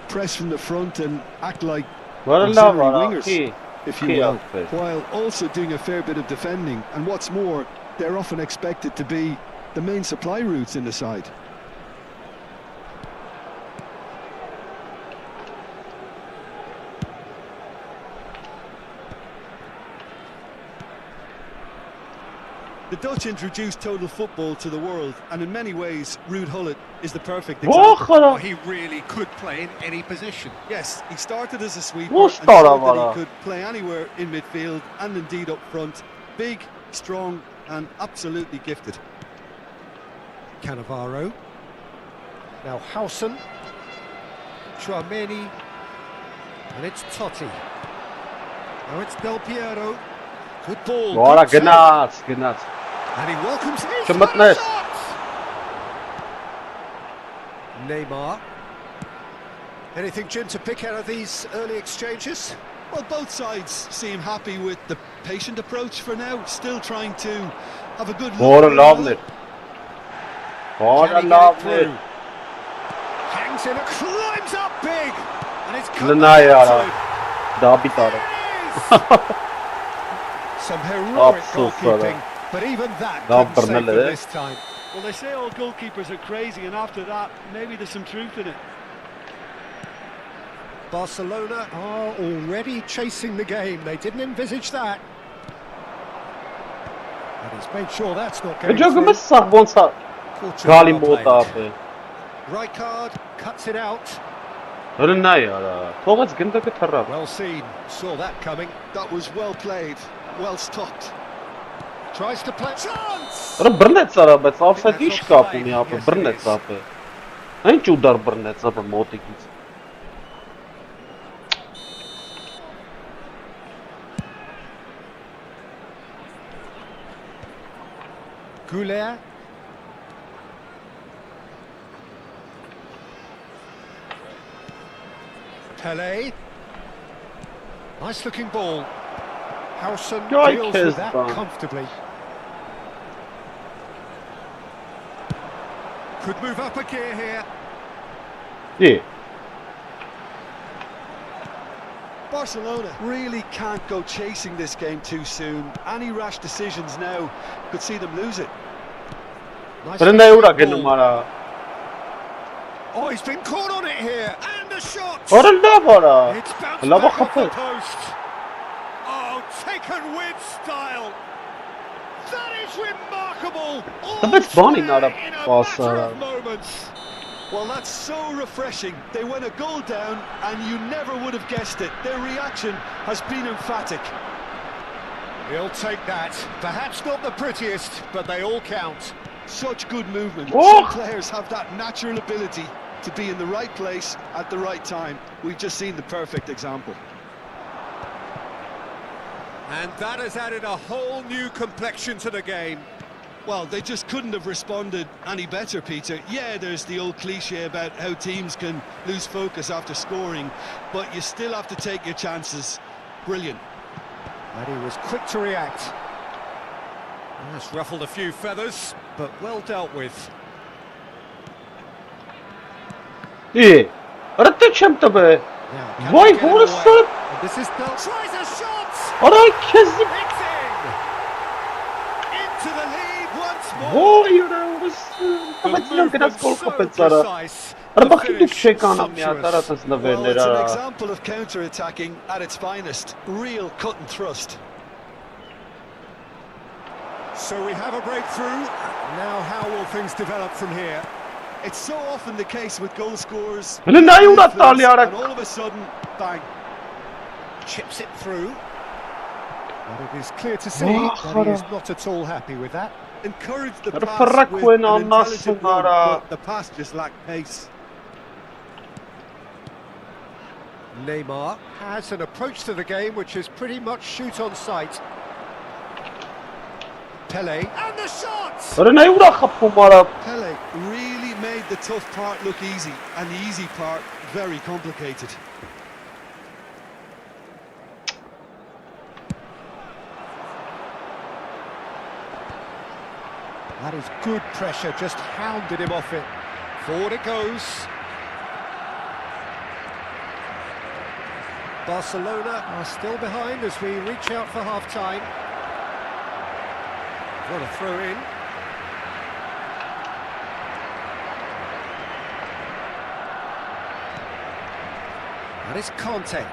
press from the front and act like auxiliary wingers, if you will, while also doing a fair bit of defending. And what's more, they're often expected to be the main supply routes in the side. The Dutch introduced total football to the world, and in many ways, Ruud Gullit is the perfect example. Oh, he really could play in any position. Yes, he started as a sweeper and showed that he could play anywhere in midfield and indeed up front. Big, strong, and absolutely gifted. Cannavaro. Now Howson. Chouameni. And it's Totti. Now it's Del Piero. Good ball. Voilà, genau. And he welcomes his Schmatnes. shot. Neymar. Anything, Jim, to pick out of these early exchanges? Well, both sides seem happy with the patient approach for now, still trying to have a good look. Lovely. Lovely. Hangs in and climbs up big. And it's Some heroic goalkeeping, but even that couldn't save them this time. Well, they say all goalkeepers are crazy, and after that, maybe there's some truth in it. Barcelona are already chasing the game. They didn't envisage that. And he's made sure that's not going through. Rijkaard cuts it out. Well seen, saw that coming. That was well played, well stopped. Tries to play. Chance! Goulet. Pelé. Nice looking ball. Howson deals with that comfortably. Could move up a gear here. Yeah. Barcelona really can't go chasing this game too soon. Any rash decisions now could see them lose it. Nice oh, he's been caught on it here, and a shot! It's bounced back off the post. Oh, taken with style. That is remarkable. All in a matter of moments. Well, that's so refreshing. They went a goal down, and you never would have guessed it. Their reaction has been emphatic. He'll take that. Perhaps not the prettiest, but they all count. Such good movement. Some players have that natural ability to be in the right place at the right time. We've just seen the perfect example. And that has added a whole new complexion to the game. Well, they just couldn't have responded any better, Peter. Yeah, there's the old cliche about how teams can lose focus after scoring, but you still have to take your chances. Brilliant. And he was quick to react. That's ruffled a few feathers, but well dealt with. Yeah. Why This is Bell tries a shot. It's in. Into the lead once more. Well, it's an example of counter-attacking at its finest. Real cut and thrust. So we have a breakthrough. Now how will things develop from here? It's so often the case with goal scorers. Հələ նայ ուրա տալի արա։ And all of a sudden, bang. Chips it through. But it is clear to see that he is not at all happy with that. Encouraged the Pero pass Ferrak with went an on intelligent Nasr, run, but the pass just lacked pace. Neymar has an approach to the game which is pretty much shoot on sight. Pele and the shots! Հələ նայ ուրա խփում արա։ Pele really made the tough part look easy, and the easy part very complicated. That is good pressure, just hounded him off it. Forward it goes. Barcelona are still behind as we reach out for half-time. What a throw in. That is Conte.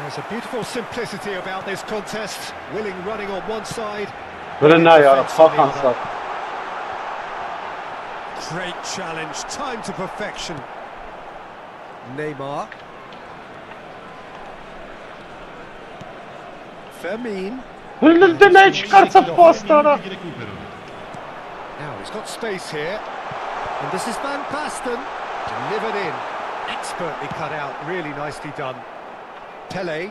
There's a beautiful simplicity about this contest. Willing running on one side. Հələ նայ արա, փախանցա։ Great challenge, time to perfection. Neymar. Fermin. Հələ դե նայ չկարծա պաստ արա։ Now he's got space here. And this is Van Basten. Delivered in. Expertly cut out, really nicely done. Pele.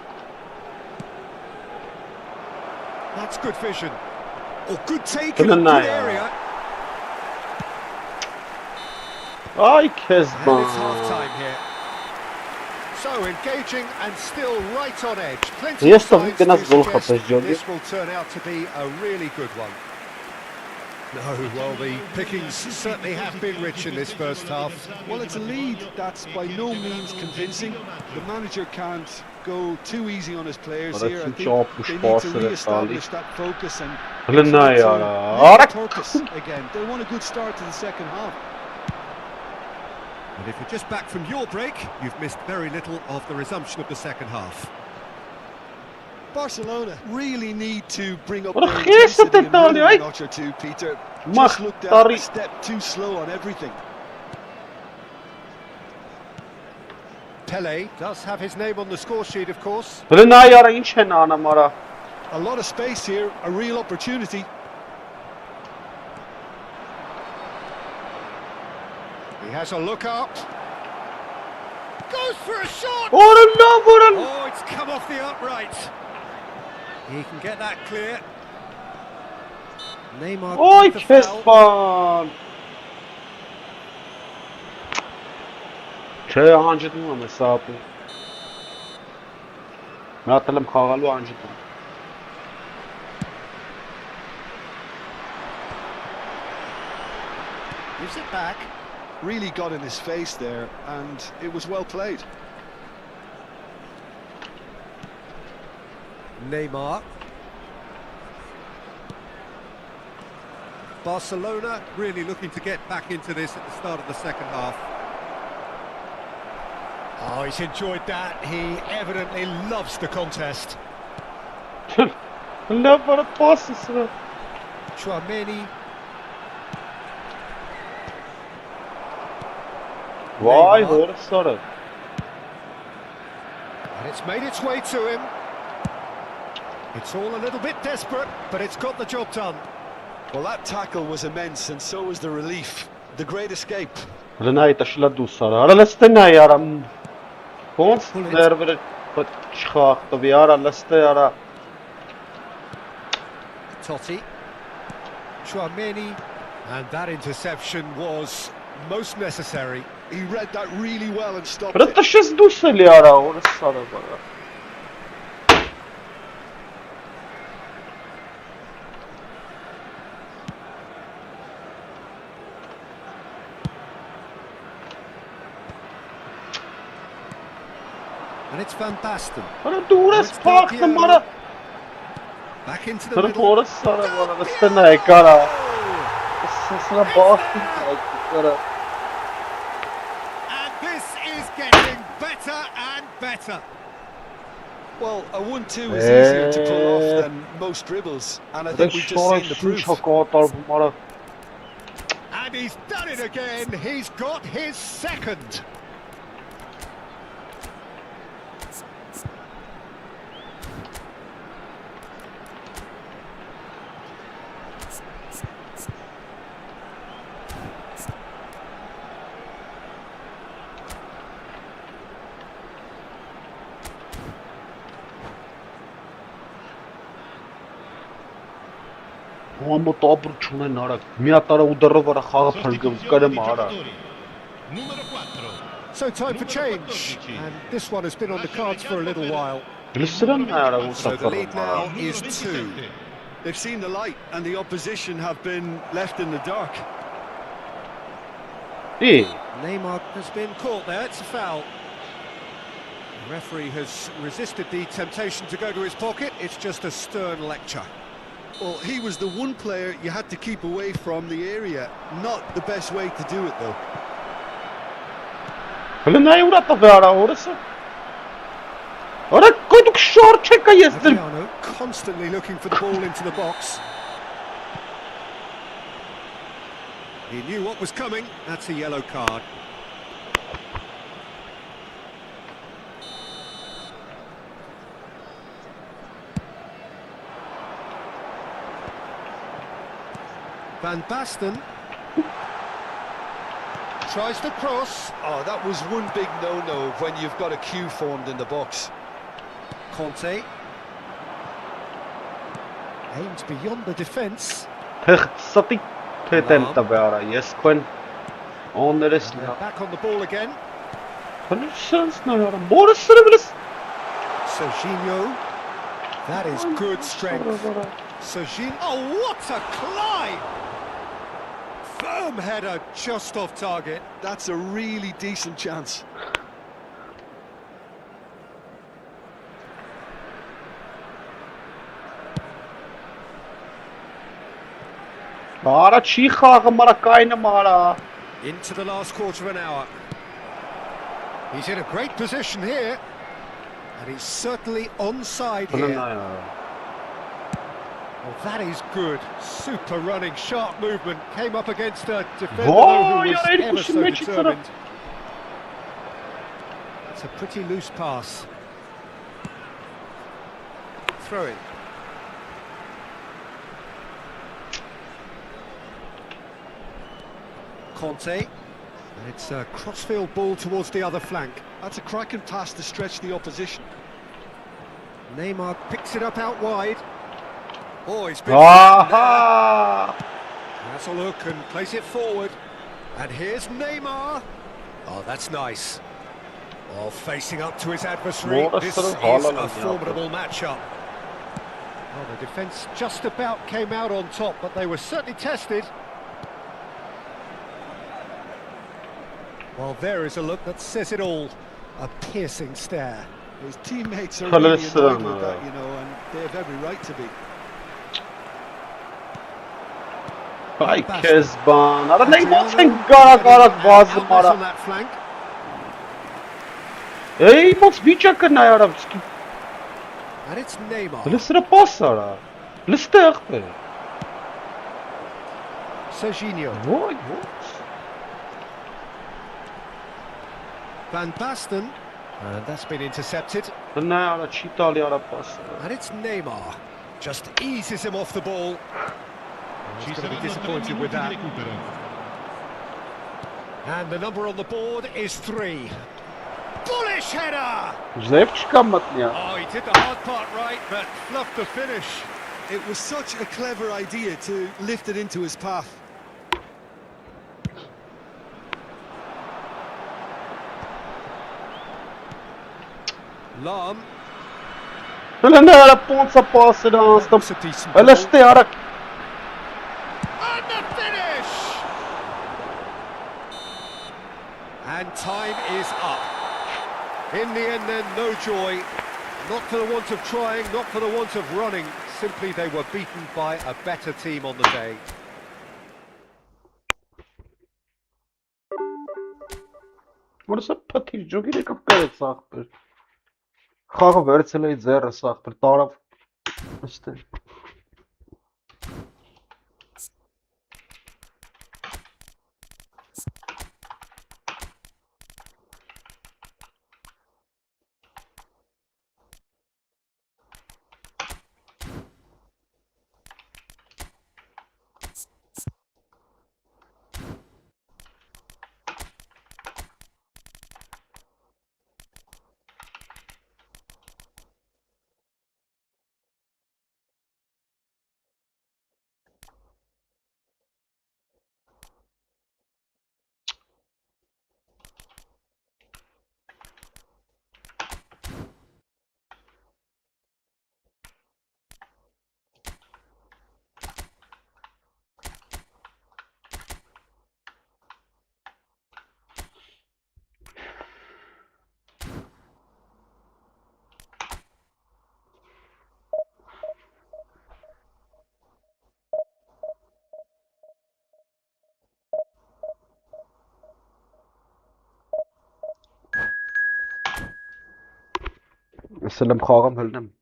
That's good vision. Oh, good take in a good area. Ay քեզ And բան։ it's half-time here. So engaging and still right on edge. Plenty Yes, of so signs gonna to goal suggest kapış, Jordi. this will turn out to be a really good one. No, well, the pickings certainly have been rich in this first half. Well, it's a lead that's by no means convincing. The manager can't go too easy on his players But here. I that's think job they need push to passer, re-establish that focus and Hələ nայ try to արա։ Արա repurpose again. They want a good start to the second half. And if you're just back from your break, you've missed very little of the resumption of the second half. Barcelona really need to bring up What a their geest intensity het and run dit a al, notch or two, Peter. Mag, Just looked Tari. a step too slow on everything. Pele does have his name on the score sheet, of course. Հələ նայ արա, ինչ են անում արա։ A lot of space here, a real opportunity. He has a look up. Goes for a shot! Արա լավ արա։ Oh, it's come off the upright. He can get that clear. Neymar Oy with the քեզ foul. բան։ Չէ, անջտում եմ էս ապի։ Մատել եմ խաղալու անջտում։ Gives it back. Really got in his face there, and it was well played. Neymar. Barcelona really looking to get back into this at the start of the second half. Oh, he's enjoyed that. He evidently loves the contest. Լավ արա պասը։ Chouameni. Վայ, Neymar. հորս արա։ And it's made its way to him. It's all a little bit desperate, but it's got the job done. Well, that tackle was immense, and so was the relief. The great escape. Հələ նայ տաշլա դուս արա։ Արա լստե նայ արա։ Ոնց ներվերը չխախտվի արա, լստե արա։ Totti. Chouameni. And that interception was most necessary. He read that really well and stopped Հələ it. տաշես դուս էլի արա, հորս արա բարա։ And it's Van Basten. Արա դու ուրես փախտը մարա։ Back into the Հələ middle. հորս արա բարա, լստե նայ կարա։ Սա բախտի արա։ And this is getting better and better. Well, a 1-2 is easier to pull off than most dribbles, and I think we've just seen the proof. Շորը շուտ կատարվում արա։ And he's done it again. He's got his second. Ամոթ ապր չունեն արագ, միատարա ուդարով արա խաղը փրկում կարեմ արա։ So time for change, and this one has been on the cards for a little while. Լսրան արա So the lead now is 2. They've seen the light and the opposition have been left in the dark. Neymar has been caught there, it's a foul. The referee has resisted the temptation to go to his pocket, it's just a stern lecture. Well, he was the one player you had to keep away from the area. Not the best way to do it, though. Adriano constantly looking for the ball into the box. He knew what was coming, that's a yellow card. Van Basten tries the cross. Oh, that was one big no-no when you've got a queue formed in the box. Conte aims beyond the defence. Back Back on the ball again. Serginho. That is good strength. Serginho. Oh, what a climb! Firm header just off target. That's a really decent chance. Into the last quarter of an hour. He's in a great position here. And he's certainly onside here. Well, that is good. Super running, sharp movement. Came up against a defender who was ever so determined. It's a pretty loose pass. Throw it. Conte. And it's a crossfield ball towards the other flank. That's a cracking pass to stretch the opposition. Neymar picks it up out wide. Oh, he's been has a look and plays it forward. And here's Neymar. Oh, that's nice. Oh, facing up to his adversary. This is a formidable matchup. Well, the defence just about came out on top, but they were certainly tested. Well, there is a look that says it all. A piercing stare. His teammates are really annoyed with that, you know, and they have every right to be. Ay Kezban, ara nejmocen gara bazı mara. On that flank. Ey, moc vičaka na arabski. And it's Neymar. Lısra pas ara. Lısra akbe. Serginho. Vay. Van Basten. And that's been intercepted. Ne ara çitali ara pas. And it's Neymar. Just eases him off the ball. He's going to be disappointed with that. And the number on the board is 3. Bullish header! Zevk çıkarmadın Oh, he did the hard part right, but fluffed the finish. It was such a clever idea to lift it into his path. Lam. Ne ara ponsa pası danstım. Eleste ara. And the finish! And time is up. In the end then, no joy. Not for the want of trying, not for the want of running. Simply they were beaten by a better team on the day. Burası patir jogiri kapkare sahtır. Xağı verçeley zerre sahtır. Taraf işte. Սլեմ խաղամ հլնեմ։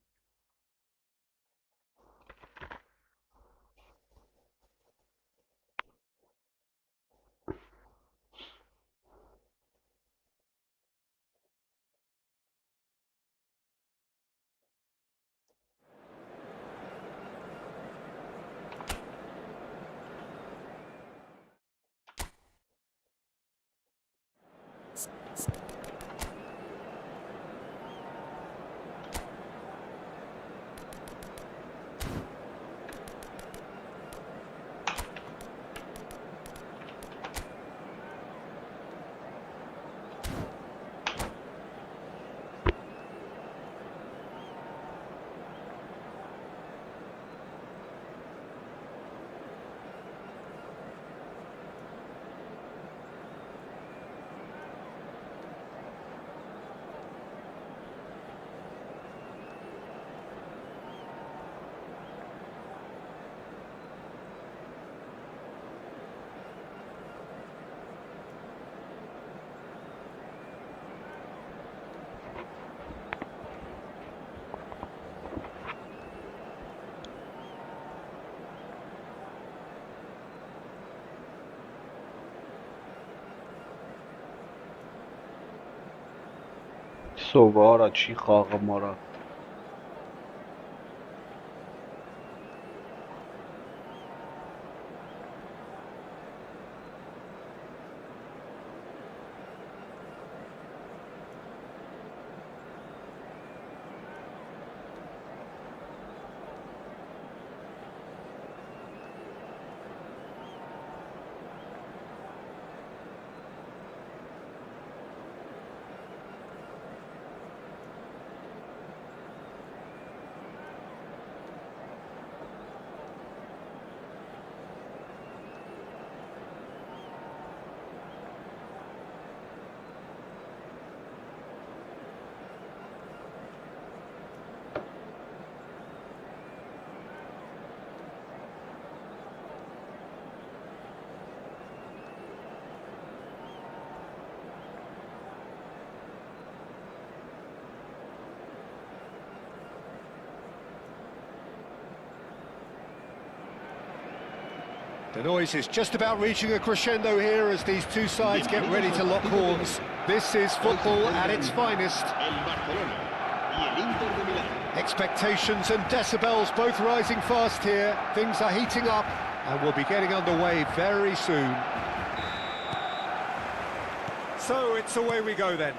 Սովարա չի խաղը մարա։ The noise is just about reaching a crescendo here as these two sides get ready to lock horns. This is football at its finest. Expectations and decibels both rising fast here. Things are heating up and we'll be getting underway very soon. So it's away we go then.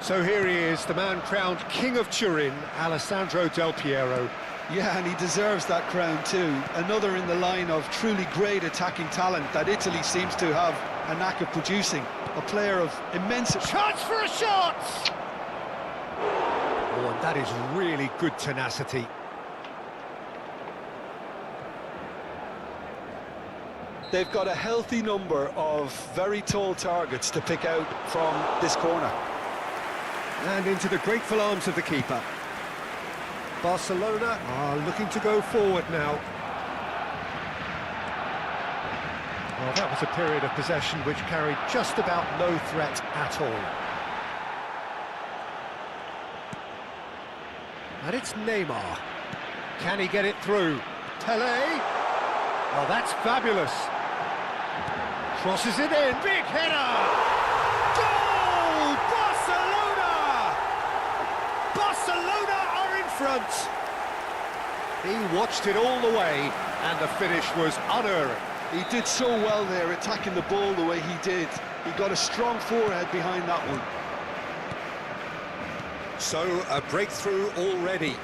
So here he is, the man crowned King of Turin, Alessandro Del Piero. Yeah, and he deserves that crown too. Another in the line of truly great attacking talent that Italy seems to have a knack of producing. A player of immense... Chance for a shot! Oh, and that is really good tenacity. They've got a healthy number of very tall targets to pick out from this corner. And into the grateful arms of the keeper. Barcelona are looking to go forward now. Well, that was a period of possession which carried just about no threat at all. And it's Neymar. Can he get it through? Pele? Oh, that's fabulous. Crosses it in, big header! Goal! Barcelona! Barcelona are in front. He watched it all the way, and the finish was unerring. He did so well there, attacking the ball the way he did. He got a strong forehead behind that one. So, a breakthrough already.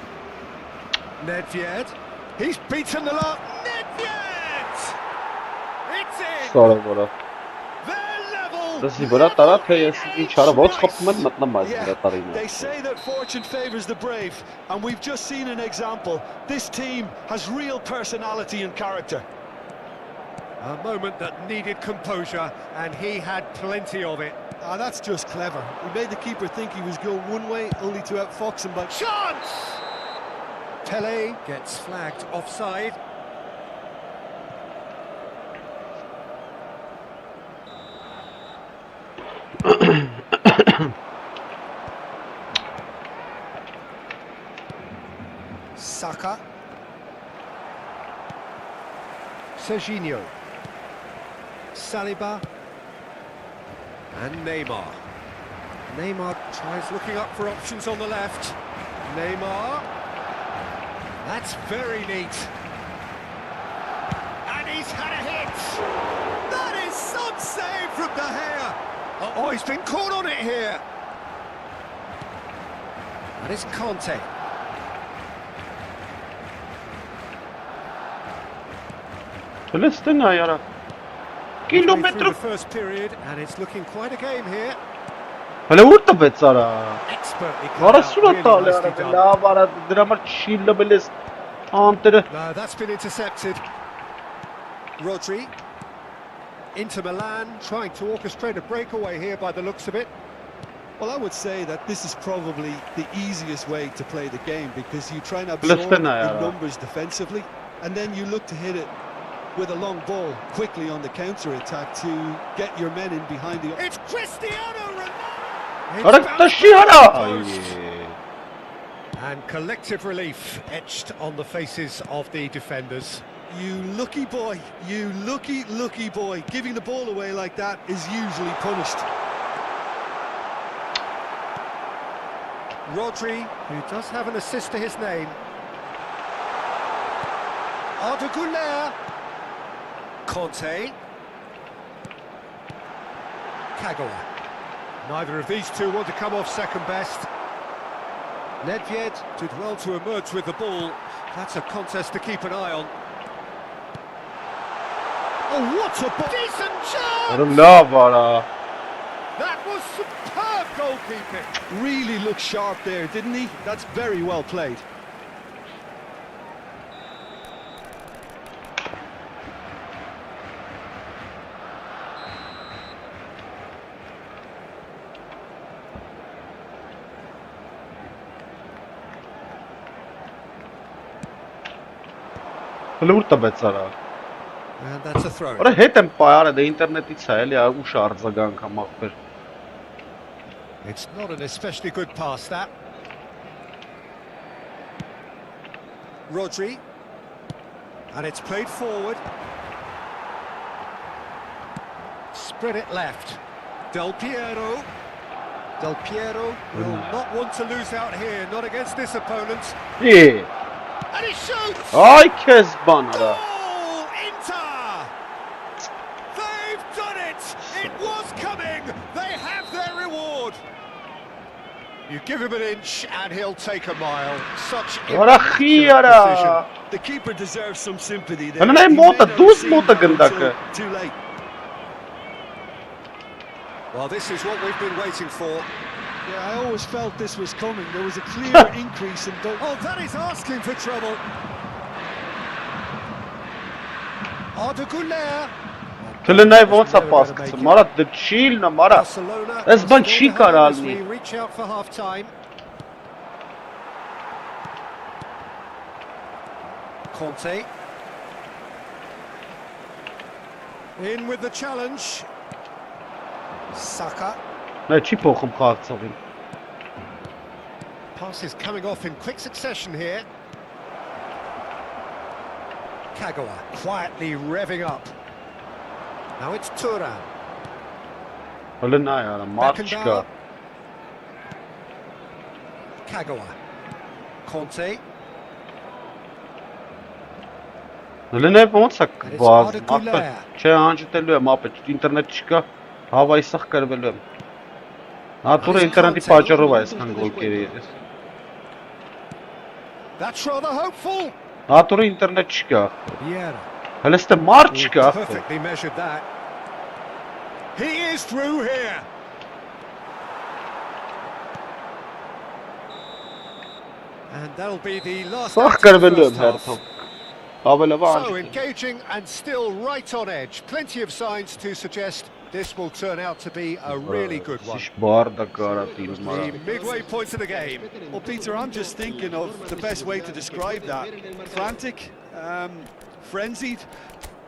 Nedved. He's beaten the lot. Nedved! It's in! Sorry, brother. They're level! This is what I They say that fortune favours the brave, and we've just seen an example. This team has real personality and character. A moment that needed composure, and he had plenty of it. Ah, that's just clever. He made the keeper think he was going one way, only to outfox him by... Chance! Pele gets flagged offside. Saka. Serginho. Saliba. And Neymar. Neymar tries looking up for options on the left. Neymar. That's very neat. And he's had a hit. That is some save from De Gea. Oh, he's been caught on it here. That is Conte. Listen, yara. Through Kilometer. the first period, and it's looking quite a game here. Hele urta betsara. Expertly cut Vara out, surata really nicely yara. done. La vara drama chilla beles. Antere. No, that's been intercepted. Rodri. Into Milan, trying to orchestrate a breakaway here by the looks of it. Well, I would say that this is probably the easiest way to play the game because you try and absorb Listen, in yara. numbers defensively, and then you look to hit it with a long ball quickly on the counter-attack to get your men in behind the... It's Cristiano Ronaldo! It's Ara bounced tashi back yara. to the post. And collective relief etched on the faces of the defenders. You lucky boy, you lucky boy. Giving the ball away like that is usually punished. Rodri, who does have an assist to his name. Arda Güler. Conte. Kagawa. Neither of these two want to come off second best. Nedved did well to emerge with the ball. That's a contest to keep an eye on. Oh, what a decent Ara chance! la vara. That was superb goalkeeping. Really looked sharp there, didn't he? That's very well played. Hele urta betsara. And that's a throw. Ora հետ եմ պայարը դե ինտերնետից է էլի ուշ արձագանք համախբեր։ It's not an especially good pass, that. Rodri. And it's played forward. Spread it left. Del Piero. Del Piero will not want to lose out here, not against this opponent. Yeah. And he shoots! Ay քեզ բան արա։ Goal! Inter! They've done it! It was coming! They have their reward! You give him an inch and he'll take a mile. Such Ora խի immaculate արա։ precision. The keeper deserves some sympathy there. Հələ նայ He մոտը, may not have դուս seen մոտը that գնդակը։ until Too late. Well, this is what we've been waiting for. Yeah, I always felt this was coming. There was a clear increase in... Oh, that is asking for trouble. Arda Güler. Թելը նայ ոնց է պասկցը, մարա դե չիլնա, մարա։ Barcelona. Այս բան still չի behind կարա as we լինի։ reach out for half time. Conte. In with the challenge. Saka. Նայ չի փոխում խաղացողին։ Passes coming off in quick succession here. Kagawa quietly revving up. Now it's Turan. Հələ նայ արա, մարդ չկա։ Beckenbauer. Kagawa. Conte. Հələ նայ ոնց է And it's վազ, Arda ապա Güler. չէ անջտելու եմ, ապա ինտերնետ չկա, հավայսախ կրվելու եմ։ Նատուրը ինտերնետի պատճառով է այսքան գոլկերի ես։ That's rather hopeful. Նատուրը ինտերնետ չկա։ Vieira. Հələ ստե մարդ He չկա։ perfectly measured that. He is through here. And that'll be the last Սախ act of the կրվելու եմ first half. հերթով։ Ավելավա So անջտել։ engaging and still right on edge. Plenty of signs to suggest this will turn out to be a really good one. Սիշ բարդա կարա տիրում մարա։ The midway point of the game. Well, Peter, I'm just thinking of the best way to describe that. Frantic, frenzied.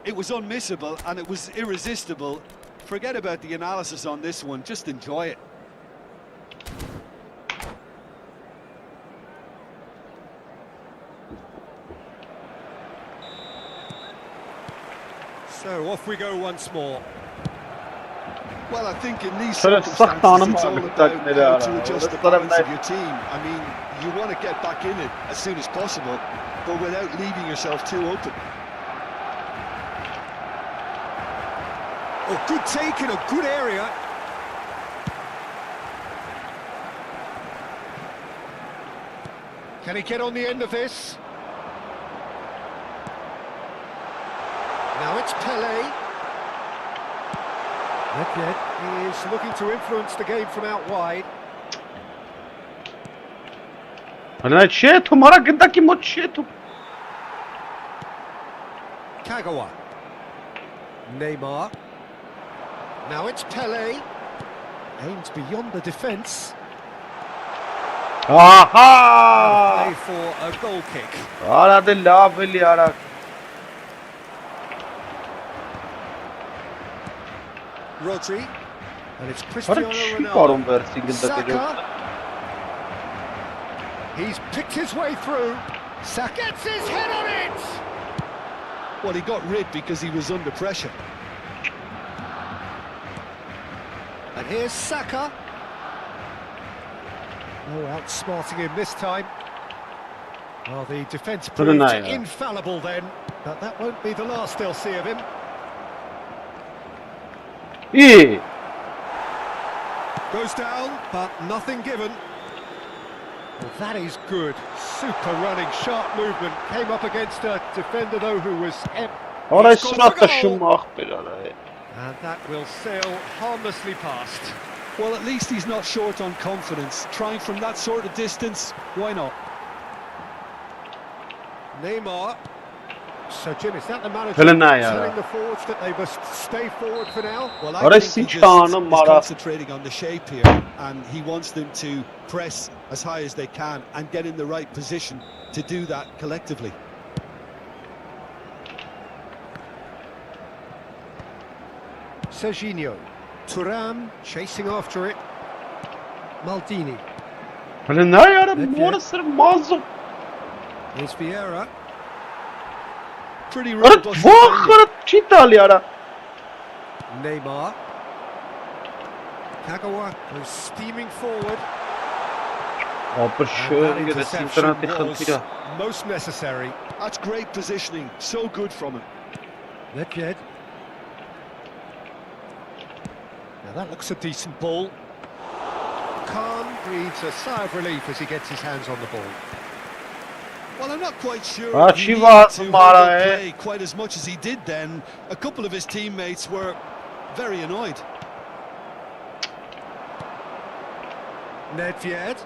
It was unmissable and it was irresistible. Forget about the analysis on this one. Just enjoy it. So off we go once more. Well, I think in these Şöyle circumstances, saklanım it's all abi, about takleri how ara. to adjust the Orası balance taraftar- of your team. I mean, you want to get back in it as soon as possible, but without leaving yourself too open. Oh, good take in a good area. Can he get on the end of this? Now it's Pelé. Nedved is looking to influence the game from out wide. Hani şey tumara gındaki moç şey tum. Kagawa. Neymar. Now it's Pelé. Aims beyond the defence. Aha! Play for a goal kick. Aradı labeli ara. Rodri. And it's Ara Cristiano çi Ronaldo. karım versin gındaki. Saka. He's picked his way through. Saka gets his head on it. Well, he got rid because he was under pressure. And here's Saka. Oh, outsmarting him this time. Well, the defence Put an proved eye out. infallible then, but that won't be the last they'll see of him. İyi. Goes down, but nothing given. Well, that is good. Super running, sharp movement. Came up against a defender, though, who was... Ara He's scored surat the goal. taşımak bir ara. And that will sail harmlessly past. Well, at least he's not short on confidence. Trying from that sort of distance, why not? Neymar. So, Jim, is that the manager Telling now, yeah. telling the forwards that they must stay forward for now? Well, What I is think he he just trying is to concentrating on the shape here, and he wants them to press as high as they can and get in the right position to do that collectively. Serginho. Thuram chasing after it. Maldini. Hani ne ara Nedved. morası mazlum. Here's Vieira. Pretty Ara robust. vah ara çitali ara. Neymar. Kagawa goes steaming forward. Aber And that schön geht das interception Internet was wieder. most necessary. That's great positioning. So good from him. Nedved. Now that looks a decent ball. Khan breathes a sigh of relief as he gets his hands on the ball. Well, I'm not quite sure Ah, if he she needed was to hold Mara, up eh? play quite as much as he did then. A couple of his teammates were very annoyed. Nedved.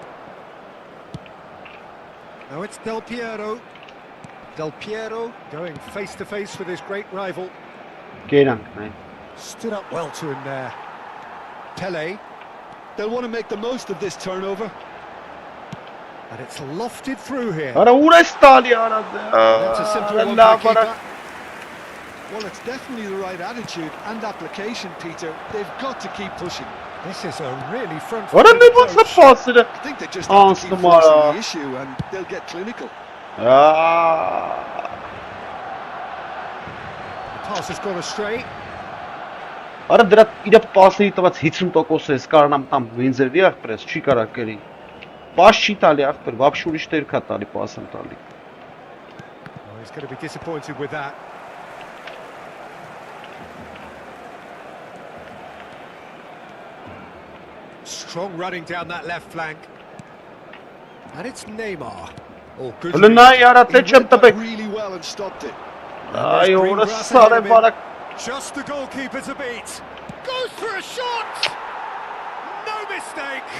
Now it's Del Piero. Del Piero going face to face with his great rival. Gelen. Ne? Stood up well to him there. Pelé. They'll want to make the most of this turnover. And it's lofted through here. Ara uğraş tali ara. That's a simple one for Allah the keeper. bara. Well, it's definitely the right attitude and application, Peter. They've got to keep pushing. This is a really Ara front-footed ne bu approach. pasını? I think they just have to keep Answer, Mara. forcing the issue and they'll get clinical. Aa. Pass has gone astray. Արա դրա իր պասերի տված 50% էս կարնամ տամ վինզերի ախպրես չի կարա կերի պաս չի տալի ախպր вообще ուրիշ տեր կա տալի պասն տալի Oh, he's going to be disappointed with that. Strong running down that left flank. And it's Neymar. Oh, good. հələ նա яրա He թե չեմ read that տպեք really well and stopped it. այ green օրը grass սար է ahead of him. բարակ Just the goalkeeper to beat. Goes for a shot. No mistake.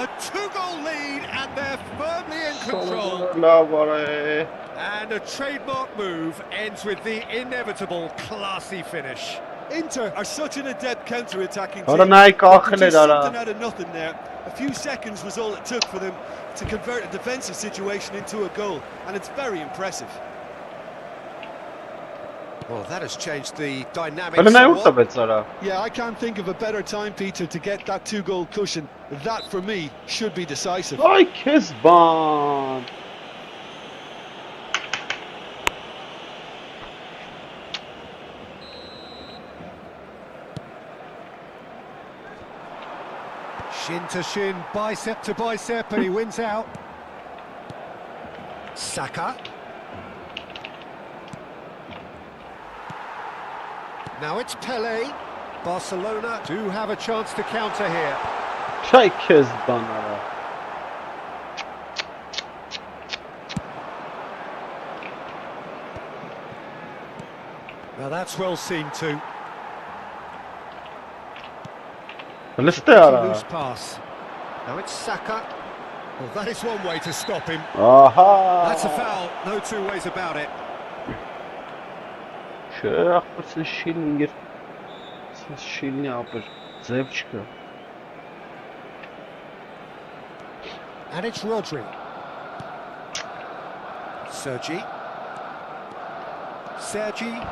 A two-goal lead and they're firmly in control. լավ արա And a trademark move ends with the inevitable classy finish. Inter are such an adept counter-attacking Ora team. nai They kachele produced dara. something out of nothing there. A few seconds was all it took for them to convert a defensive situation into a goal, and it's very impressive. Well, that has changed the dynamic հələ նա ուր somewhat. տվեց արա Yeah, I can't think of a better time, Peter, to get that two-goal cushion. That, for me, should be decisive. այ քեզ բան Shin to shin, bicep to bicep, and he wins out. Saka. Now it's Pele. Barcelona do have a chance to counter here. Çay kez bana. Now that's well seen too. Liste ara. Loose pass. Now it's Saka. Well, that is one way to stop him. Aha. That's a foul, no two ways about it. Şöyle yapırsın şilingir. Siz şilini yapır. Zevk çıkıyor. And it's Rodri. Sergi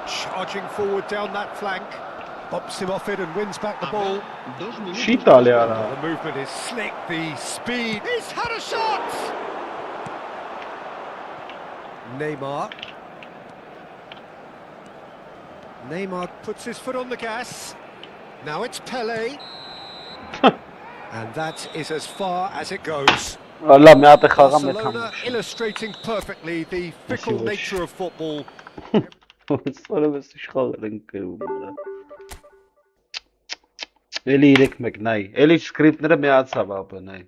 charging forward down that flank. Bumps him off it and wins back the ball. Şitali ara. The movement is slick, the speed. He's had a shot! Neymar puts his foot on the gas. Now it's Pele. And that is as far as it goes. Allah me atë xagam me Barcelona tam. illustrating perfectly the fickle nature of football. Sonra mes şxalın kırmızı. Eli irek nay. Eli scriptները միացավ ապը nay.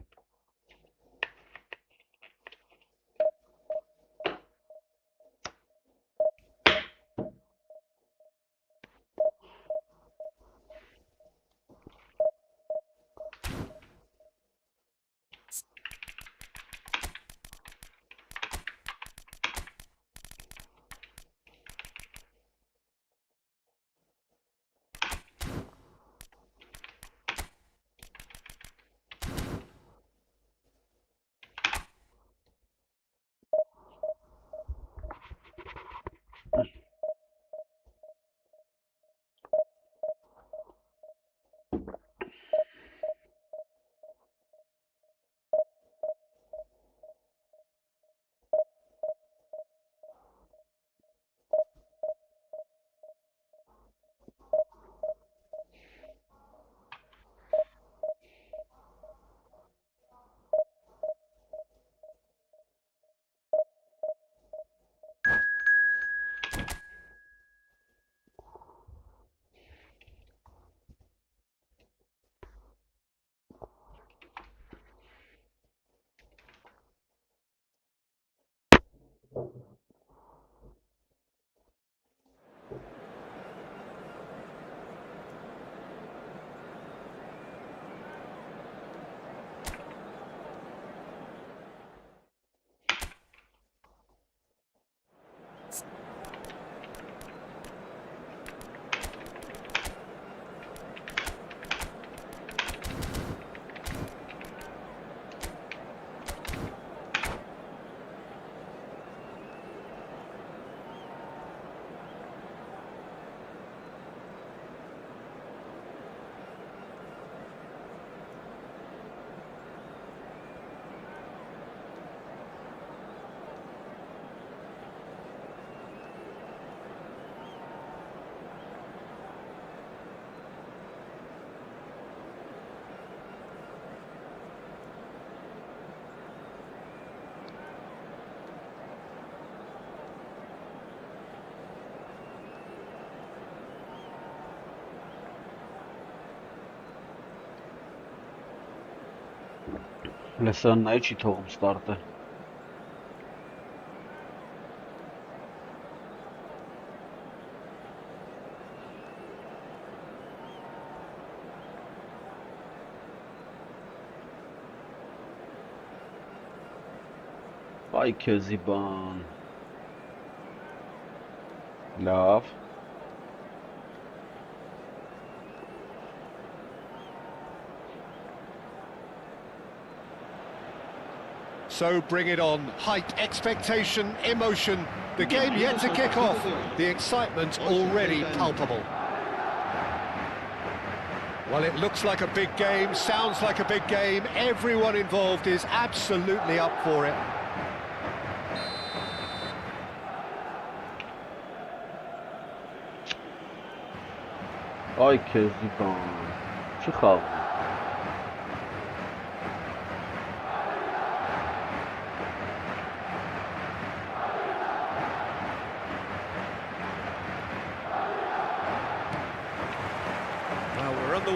Լսան նայ չի թողում ստարտը։ Այ քեզի բան։ Լավ։ So bring it on. Hype, expectation, emotion. The game yet to kick off. The excitement already palpable. Well, it looks like a big game, sounds like a big game. Everyone involved is absolutely up for it. Ay kezi bana. Çık abi.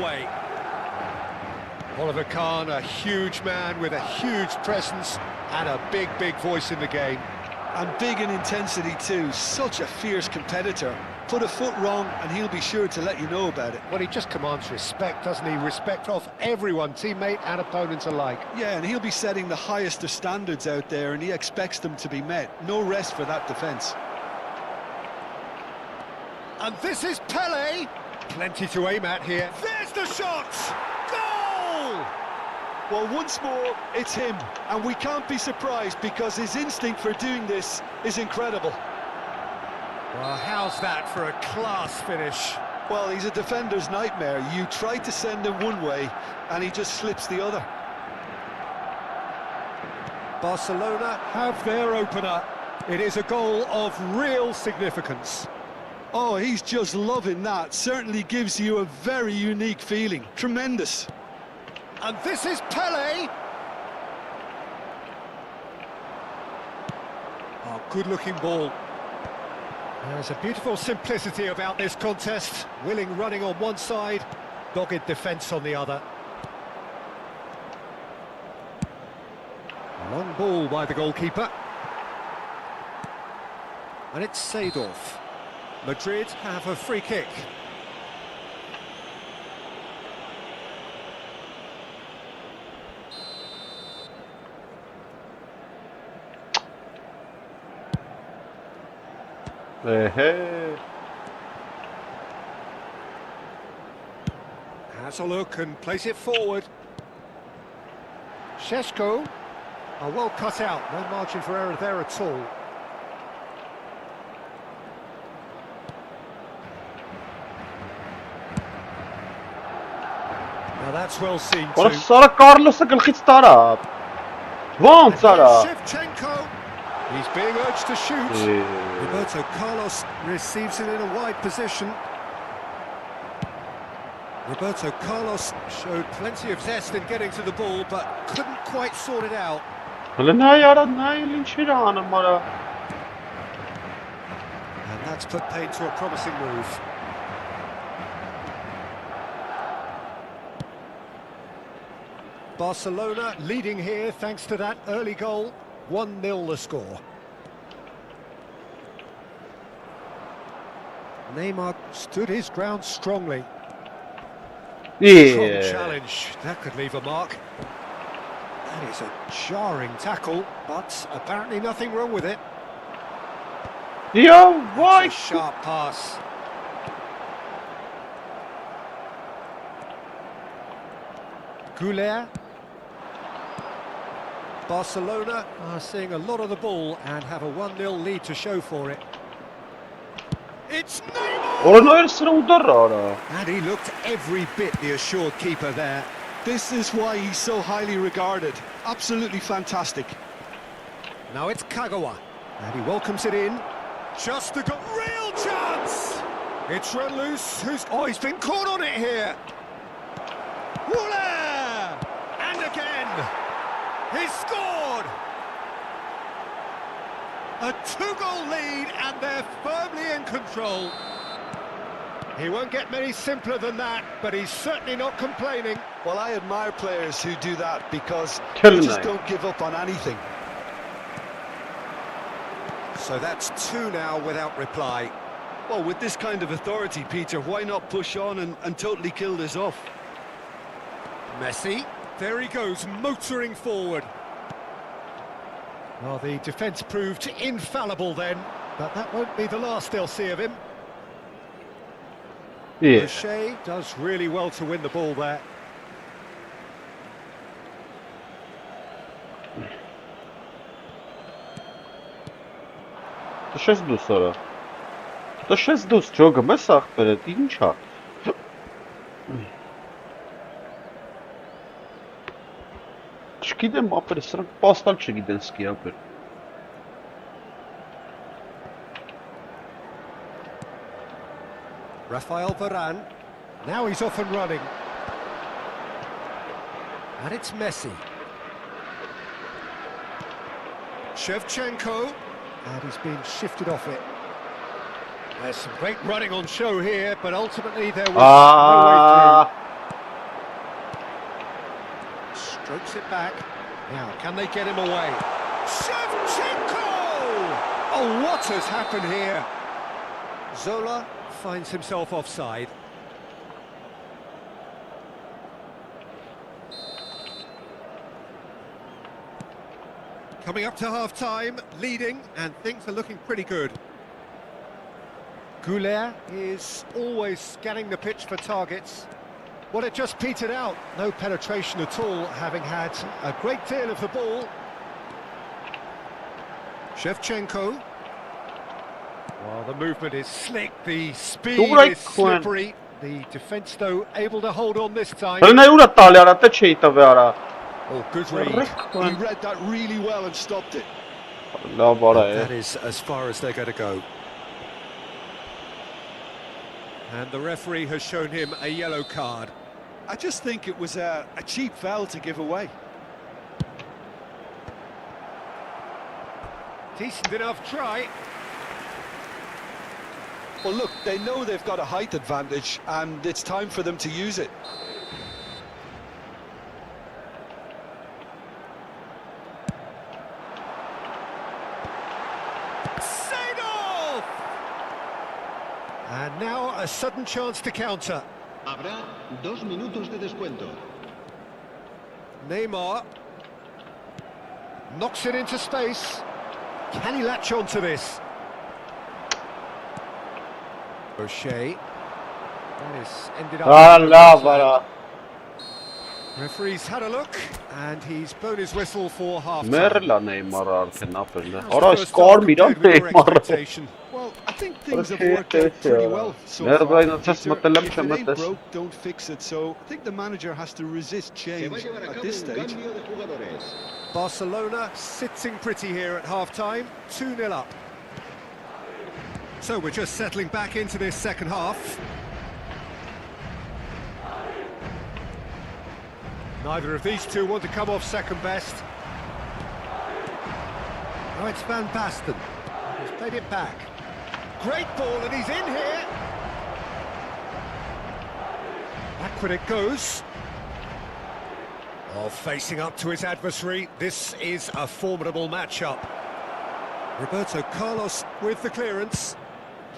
away. Oliver Kahn, a huge man with a huge presence and a big voice in the game. And big in intensity too, such a fierce competitor. Put a foot wrong and he'll be sure to let you know about it. Well, he just commands respect, doesn't he? Respect of everyone, teammate and opponent alike. Yeah, and he'll be setting the highest of standards out there and he expects them to be met. No rest for that defence. And this is Pele. Plenty to aim at here. There's the shot! Goal! Well, once more, it's him. And we can't be surprised because his instinct for doing this is incredible. Well, how's that for a class finish? Well, he's a defender's nightmare. You try to send him one way and he just slips the other. Barcelona have their opener. It is a goal of real significance. Oh, he's just loving that. Certainly gives you a very unique feeling. Tremendous. And this is Pele. Oh, good-looking ball. There's a beautiful simplicity about this contest. Willing running on one side, dogged defence on the other. A long ball by the goalkeeper. And it's Seedorf. Madrid have a free kick. Hey. Has a look and plays it forward. Šeško. Oh, well cut out, no margin for error there at all. Now that's well seen Ora too. Sara Carlos'a għal-ħit stara. Vant Sara. Shevchenko. He's being urged to shoot. Roberto Carlos receives it in a wide position. Roberto Carlos showed plenty of zest in getting to the ball, but couldn't quite sort it out. Għalla najara l-inċirana mara. And that's put paid to a promising move. Barcelona leading here thanks to that early goal. 1-0 the score. Neymar stood his ground strongly. Strong challenge, that could leave a mark. That is a jarring tackle, but apparently nothing wrong with it. Yo, why? It's a sharp pass. Goulet. Barcelona are seeing a lot of the ball and have a 1-0 lead to show for it. It's Neymar! Ora najra udarrara. And he looked every bit the assured keeper there. This is why he's so highly regarded. Absolutely fantastic. Now it's Kagawa. And he welcomes it in. Just a real chance! It's run loose. Oh, he's been caught on it here. Wooler! And again! He scored! A 2-goal lead and they're firmly in control. He won't get many simpler than that, but he's certainly not complaining. Well, I admire players who do that because Killing they just it. don't give up on anything. So that's 2 now without reply. Well, with this kind of authority, Peter, why not push on and totally kill this off? Messi, there he goes, motoring forward. Well, the defence proved infallible then, but that won't be the last they'll see of him. Yeah. O'Shea does really well to win the ball there. To 6-2 Sara. To 6-2 ġoga messaħ peret inċa. X'kidem ma per srak postal ċegiden skija per. Rafael Varane, now he's off and running. And it's Messi. Shevchenko, and he's been shifted off it. There's some great running on show here, but ultimately there was no way through. Strokes it back. Now, can they get him away? Shevchenko! Oh, what has happened here? Zola finds himself offside. Coming up to half-time, leading, and things are looking pretty good. Goulet is always scanning the pitch for targets. Well, it just petered out. No penetration at all, having had a great deal of the ball. Shevchenko. Well, the movement is slick, the speed is slippery. The defence, though, able to hold on this time. Oh, good read. He read that really well and stopped it. That is as far as they're going to go. And the referee has shown him a yellow card. I just think it was a cheap foul to give away. Decent enough try. Well, look, they know they've got a height advantage, and it's time for them to use it. And now a sudden chance to counter. Habrá 2 minutos de descuento. Neymar knocks it into space. Can he latch onto this? O'Shea. That is ended up. Referee's had a look, and he's blown his whistle for half-time. Well, I think things have worked out pretty well so far. If it ain't broke, don't fix it. So I think the manager has to resist change at this stage. Barcelona sitting pretty here at half-time, 2-0 up. So we're just settling back into this second half. Neither of these two want to come off second best. Now it's Van Basten. He's played it back. Great ball, and he's in here. Backward it goes. Oh, facing up to his adversary. This is a formidable matchup. Roberto Carlos with the clearance.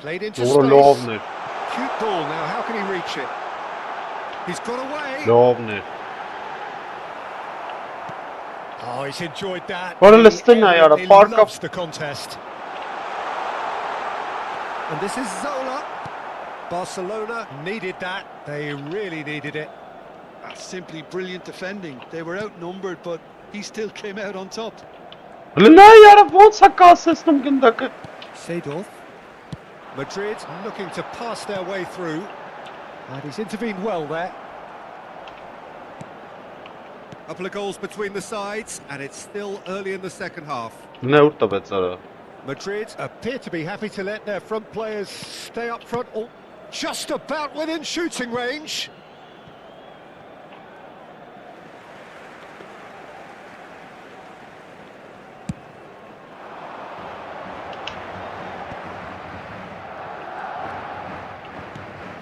Played into space. Cute ball now. How can he reach it? He's got away. Oh, he's enjoyed that. He loves the contest. And this is Zola. Barcelona needed that. They really needed it. That's simply brilliant defending. They were outnumbered, but he still came out on top. Seedorf. Madrid looking to pass their way through. And he's intervened well there. Couple of goals between the sides, and it's still early in the second half. Madrid appear to be happy to let their front players stay up front, or just about within shooting range.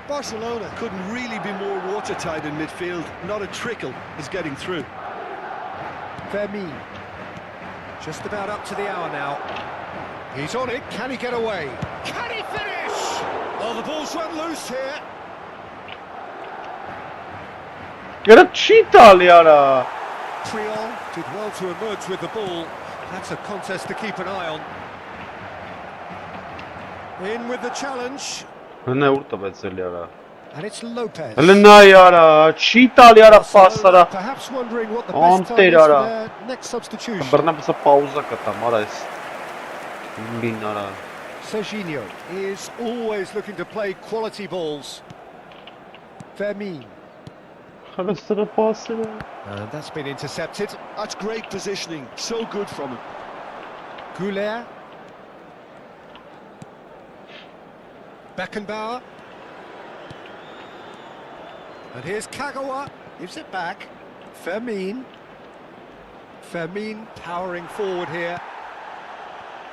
Barcelona couldn't really be more watertight in midfield. Not a trickle is getting through. Fermin. Just about up to the hour now. He's on it. Can he get away? Can he finish? Oh, the ball's run loose here. Triol did well to emerge with the ball. That's a contest to keep an eye on. In with the challenge. And it's Lopez. Perhaps wondering what the best time is for their next substitution. Serginho is always looking to play quality balls. Fermin. And that's been intercepted. That's great positioning. So good from him. Goulet. Beckenbauer. And here's Kagawa. Gives it back. Fermin. Fermin powering forward here.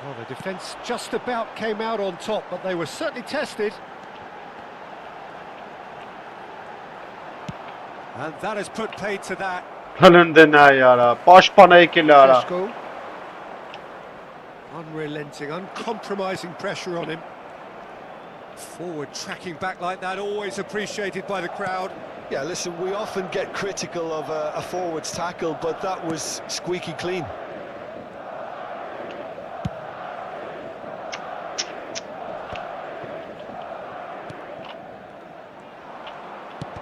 Well, the defence just about came out on top, but they were certainly tested. And that has put paid to that. Հլնդենա яра, պաշտպանա եկել արա։ Sesko. Unrelenting, uncompromising pressure on him. Forward tracking back like that, always appreciated by the crowd. Yeah, listen, we often get critical of a forward's tackle, but that was squeaky clean.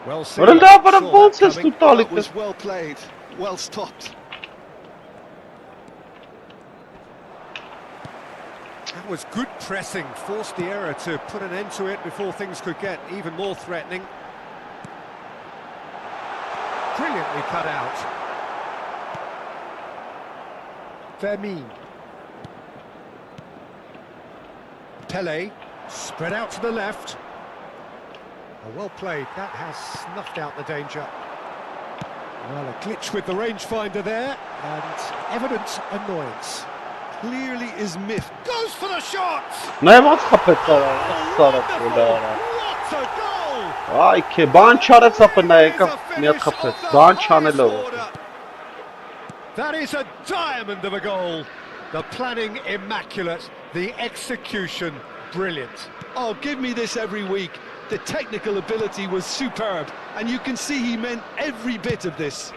Well seen. Որը լավ արա Saw ոնց that ես դու coming. տալի That was well played, well stopped. That was good pressing, forced the error to put an end to it before things could get even more threatening. Brilliantly cut out. Vermeer. Pele, spread out to the left. Oh, well played, that has snuffed out the danger. Well, a glitch with the rangefinder there, and evident annoyance. Clearly is miffed. Goes for the shot! Նայված խփեց արա, սարը Wonderful! արա։ What a goal! Այ քե բան չարեց ապա նա That is եկա a մի finish հատ խփեց, of the բան highest չանելով։ order. That is a diamond of a goal. The planning immaculate, the execution brilliant. Oh, give me this every week. The technical ability was superb, and you can see he meant every bit of this.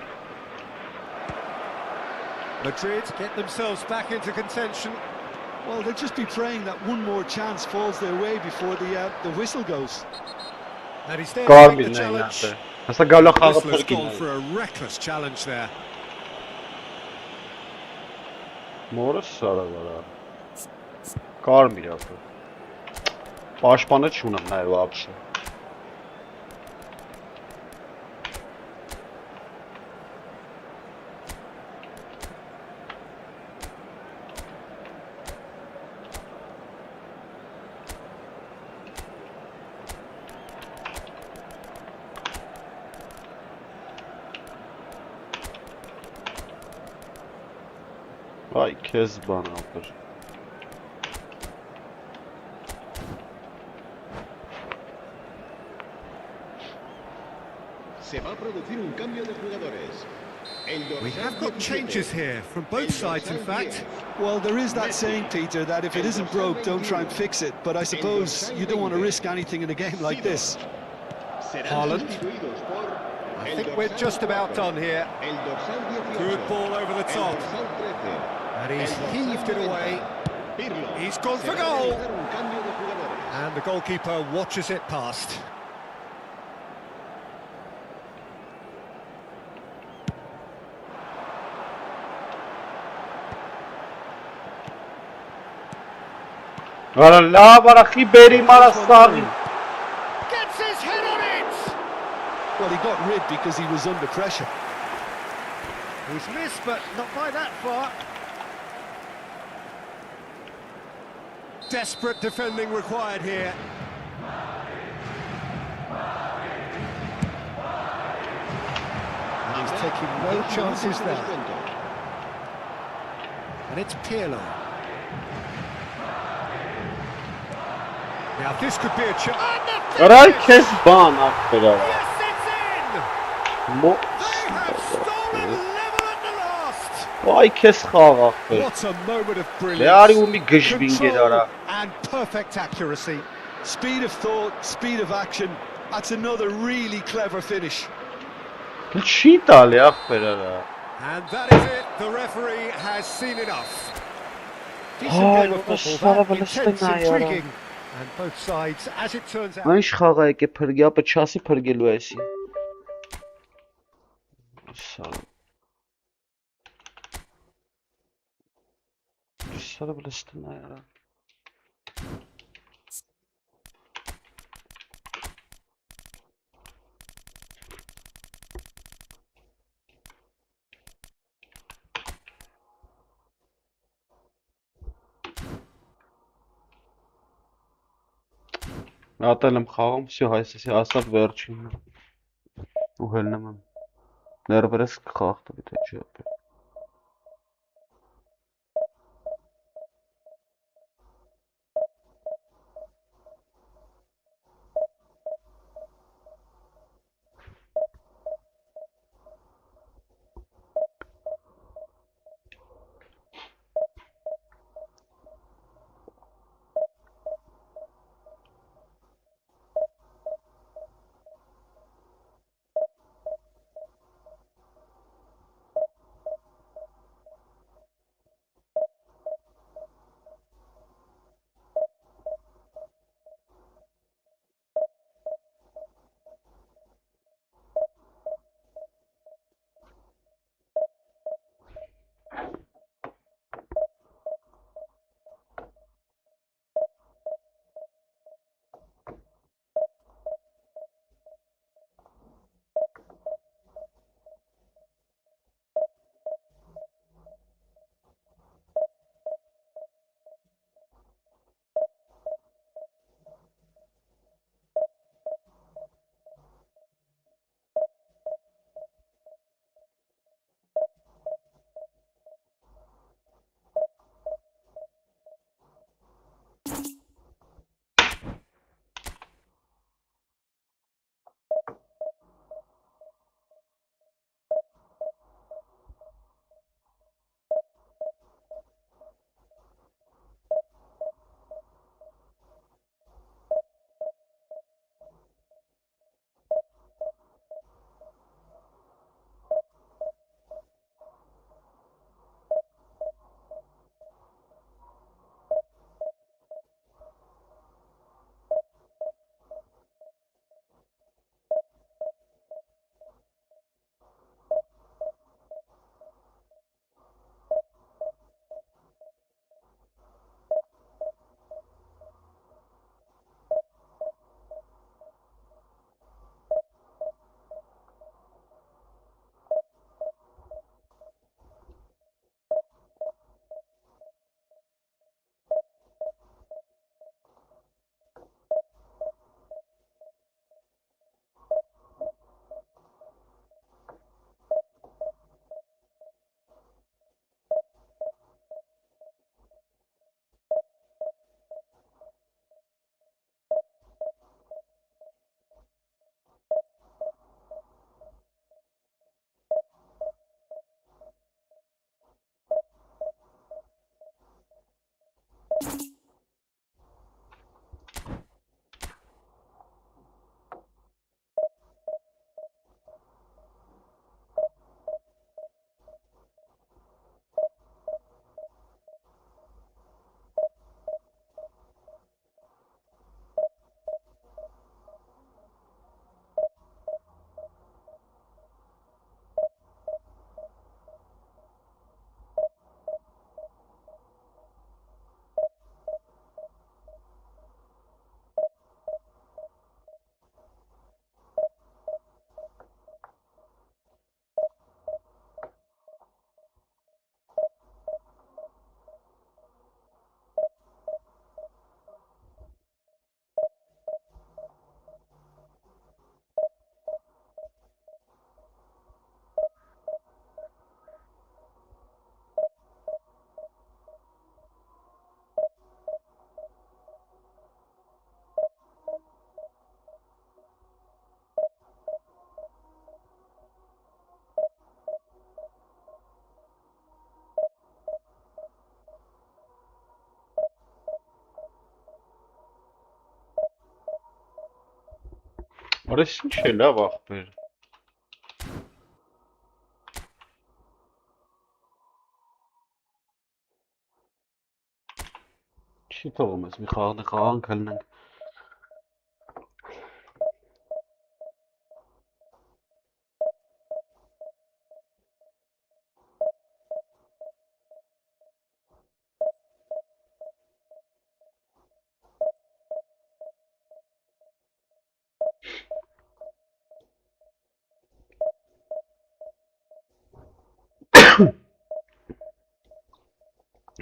Madrid get themselves back into contention. Well, they'll just be praying that one more chance falls their way before the whistle goes. And he's there to Կար make the մինն challenge. այնա։ Հեսա գալա խաղը Whistler's gone փրկին։ for a reckless challenge there. Մորը սարը վրա։ Կար միրակը։ Պաշտպանը չունեմ նայ вообще։ Ay kez bana alır. Se va a producir un cambio de jugadores. We have got changes here from both sides, in fact. Well, there is that saying, Peter, that if it isn't broke, don't try and fix it. But I suppose you don't want to risk anything in a game like this. Haaland. I think we're just about done here. Good ball over the top. And he's heaved it away. He's gone for goal. And the goalkeeper watches it past. Արա լավ արախի բերի մարա սաղի։ Gets his head on it! Well, he got rid because he was under pressure. He's missed, but not by that far. Desperate defending required here. And he's taking no chances there. And it's Pirlo. Now this could be a chance. Արա քեզ բան ախպեր արա։ Yes, it's in! Մո They have stolen level at the last! Այ քեզ խաղ ախպեր։ What a moment of Դե արի ու brilliance. մի գժվինգեր արա։ Control and perfect accuracy. Speed of thought, speed of action. That's another really clever finish. Չի տալի ախպեր արա։ And that is it. The referee has seen enough. Decent Oh, game of what a football, that horrible intense, scenario. intriguing. And both sides, as it turns out... Այն խաղա եկե փրկի, ապա չասի փրկելու է էսի։ Սարը բլստնա արա։ Ատել եմ խաղում, всё, այսեսի ասած վերջինն է։ Ու հելնում եմ։ Ներվերս խաղ տվի թե չի ապել։ Արես ինչ է լավ ախպեր։ Չի թողում ես մի խաղանք հելնենք։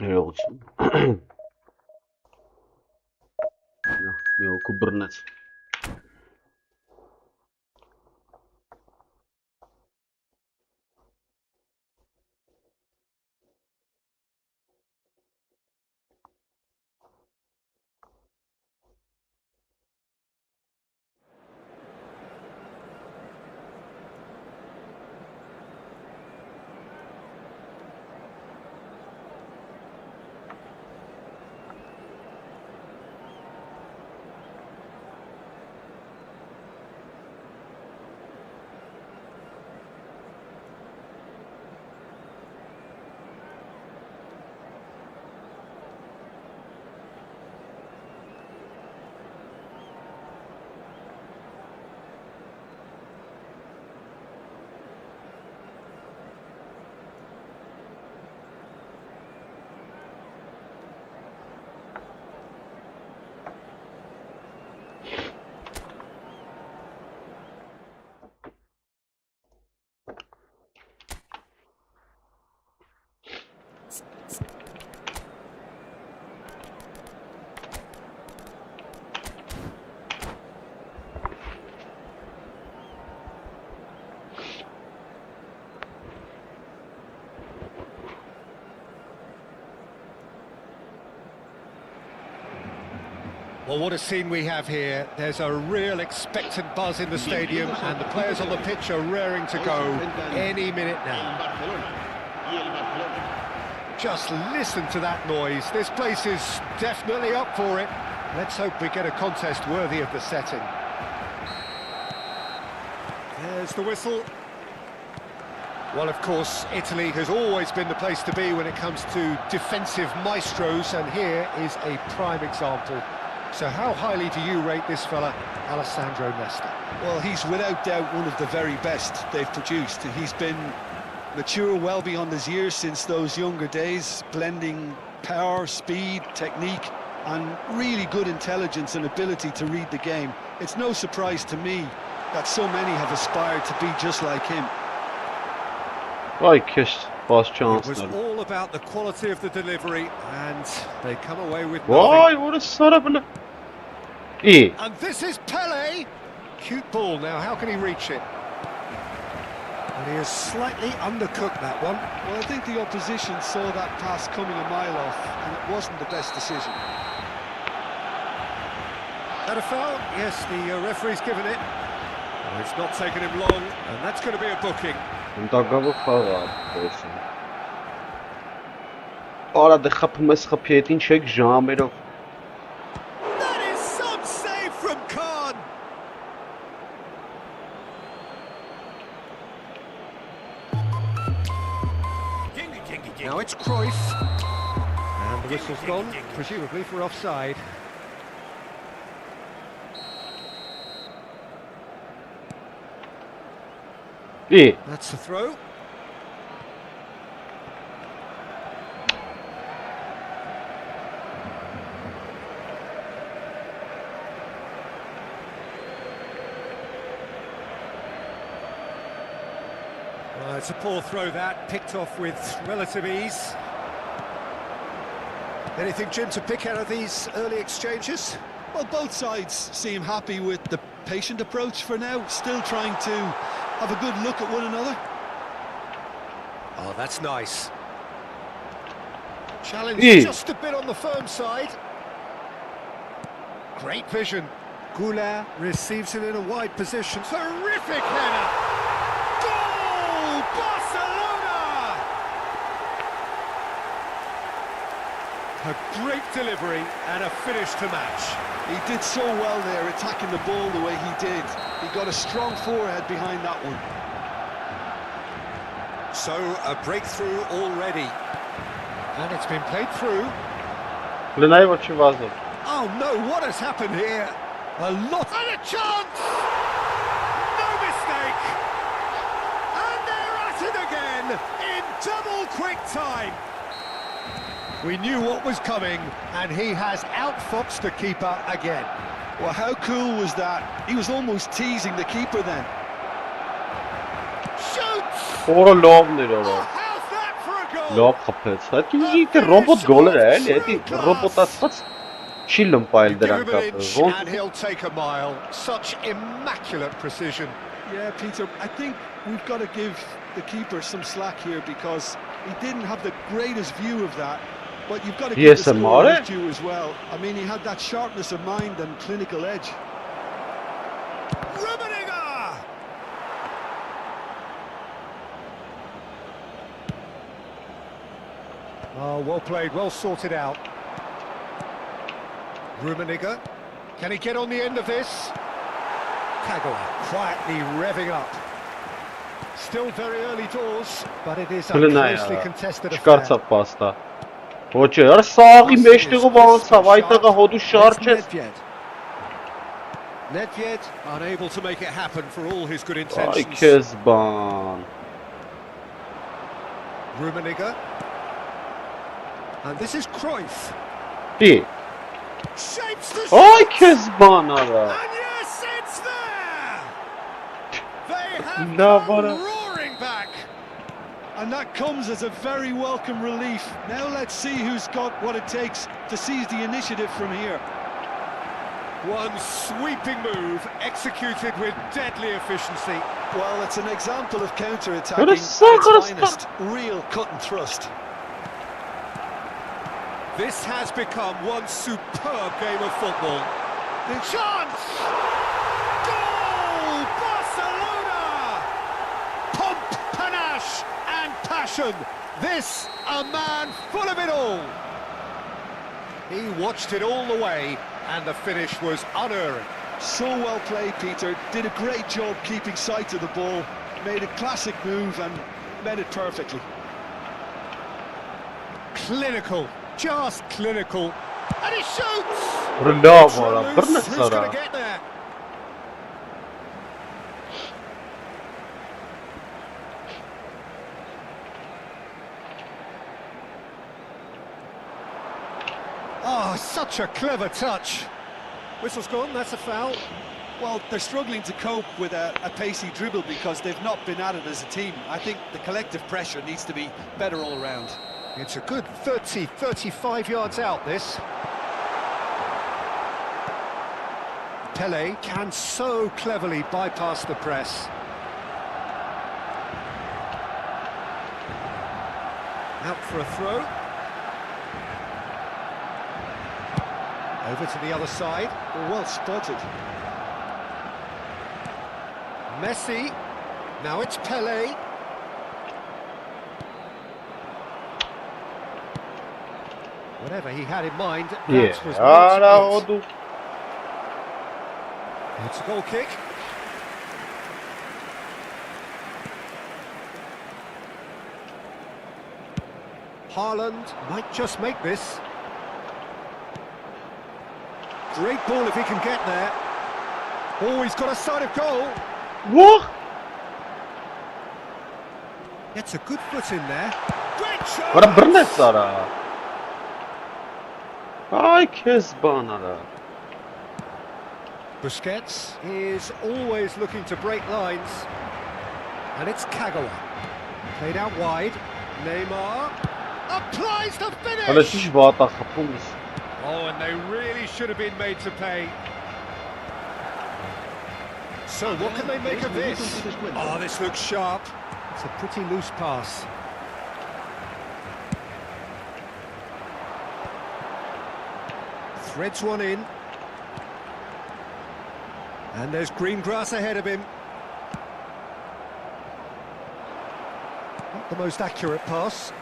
Երողություն։ Մի օկու բռնեց։ Well, what a scene we have here. There's a real expectant buzz in the stadium and the players on the pitch are raring to go any minute now. Just listen to that noise. This place is definitely up for it. Let's hope we get a contest worthy of the setting. There's the whistle. Well, of course, Italy has always been the place to be when it comes to defensive maestros, and here is a prime example. So how highly do you rate this fella, Alessandro Nesta? Well, he's without doubt one of the very best they've produced. He's been mature well beyond his years since those younger days, blending power, speed, technique, and really good intelligence and ability to read the game. It's no surprise to me that so many have aspired to be just like him. Ay kissed pass chance. It was all about the quality of the delivery, and they come away with Why? nothing. What a setup! And this is Pele. Cute ball now, how can he reach it? And he has slightly undercooked that one. Well, I think the opposition saw that pass coming a mile off, and it wasn't the best decision. That a foul? Yes, the referee's given it. Well, it's not taken him long, and that's going to be a booking. Արա դե խփում ես խփի հետ ինչ եք ժամերով That is some save from Khan. Now it's Cruyff. And the whistle's gone, presumably for offside. That's the throw. It's a poor throw that, picked off with relative ease. Anything, Jim, to pick out of these early exchanges? Well, both sides seem happy with the patient approach for now, still trying to have a good look at one another. Oh, that's nice. Challenge just a bit on the firm side. Great vision. Goulart receives it in a wide position. Terrific header! Goal! Barcelona! A great delivery and a finish to match. He did so well there, attacking the ball the way he did. He got a strong forehead behind that one. So, a breakthrough already. And it's been played through. Լնայի որ չի վազել։ Oh no, what has happened here? A lot and a chance! No mistake! And they're at it again in double quick time. We knew what was coming, and he has outfoxed the keeper again. Well, how cool was that? He was almost teasing the keeper then. Shoots! Որը լավն էր Oh, օրը։ how's that for a goal? Լավ խփեց։ Դա դի ռոբոտ գոլեր է, էլի, էդի ռոբոտացված չի լմպայել Give դրան him an կապը։ inch Ոնց and he'll take a mile. Such immaculate precision. Yeah, Peter, I think we've got to give the keeper some slack here because he didn't have the greatest view of that. But you've got to give the scorer his due as well. I mean, he had that sharpness of mind and clinical edge. Rummenigge! Oh, well played, well sorted out. Rummenigge. Can he get on the end of this? Kagawa quietly revving up. Still very early doors, but it is a closely contested affair. Չկարծա պաստա։ Ոչ է, արա սաղի մեջտեղով անցավ, այդտեղը հոդու շարժ է։ Nedved unable to make it happen for all his good Այ intentions. քեզ բան։ Rummenigge. And this is Cruyff. Դի։ Shapes the Այ քեզ բան արա։ And yes, it's there! They have Love come what a- roaring back. And that comes as a very welcome relief. Now let's see who's got what it takes to seize the initiative from here. One sweeping move executed with deadly efficiency. Well, it's an example of counter-attacking What a at its sucker finest. Real cut and thrust. This has become one superb game of football. The chance! Goal! Barcelona! Pomp, panache and passion. This, a man full of it all. He watched it all the way and the finish was unerring. So well played, Peter. Did a great job keeping sight of the ball. Made a classic move and met it perfectly. Clinical, just clinical. And he shoots! Լավ արա, բռնեց Who's արա։ going to get there? Oh, such a clever touch. Whistle's gone, that's a foul. Well, they're struggling to cope with a pacey dribble because they've not been at it as a team. I think the collective pressure needs to be better all around. It's a good 30, 35 yards out, this. Pele can so cleverly bypass the press. Out for a throw. Over to the other side. Well spotted. Messi. Now it's Pele. Whatever he had in mind, that was Արա not it. հոդու։ It's a goal kick. Haaland might just make this. Great ball if he can get there. Oh, he's got a sight of goal. Ո՞ղ։ Gets a good foot in there. Great shot. Արա բռնեց արա։ Այ քեզ բան արա։ Busquets is always looking to break lines. And it's Kagawa. Played out wide. Neymar applies the Արա finish. ճիշտ վատա խփում ես։ Oh, and they really should have been made to pay. So what can they make of this? Oh, this looks sharp. It's a pretty loose pass. Threads one in. And there's green grass ahead of him. Not the most accurate pass.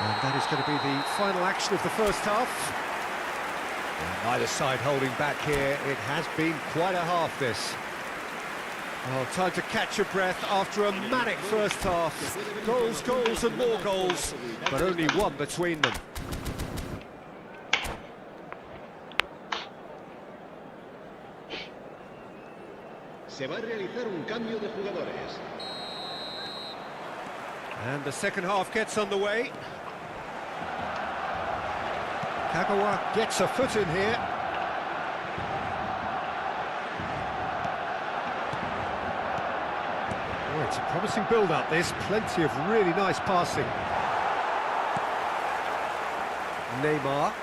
And that is going to be the final action of the first half. And neither side holding back here. It has been quite a half, this. Oh, time to catch your breath after a manic first half. Goals, goals and more goals, but only one between them. Se va a realizar un cambio de jugadores. And the second half gets underway. Kagawa gets a foot in here. Oh, it's a promising build-up, this. Plenty of really nice passing. Neymar.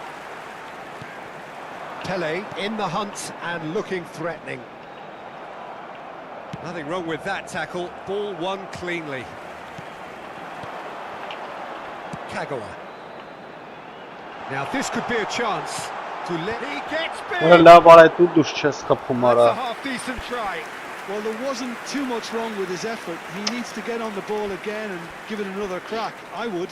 Pele in the hunt and looking threatening. Nothing wrong with that tackle. Ball won cleanly. Kagawa. Now this could be a chance to let... He gets big! That's a half-decent try. Well, there wasn't too much wrong with his effort. He needs to get on the ball again and give it another crack. I would.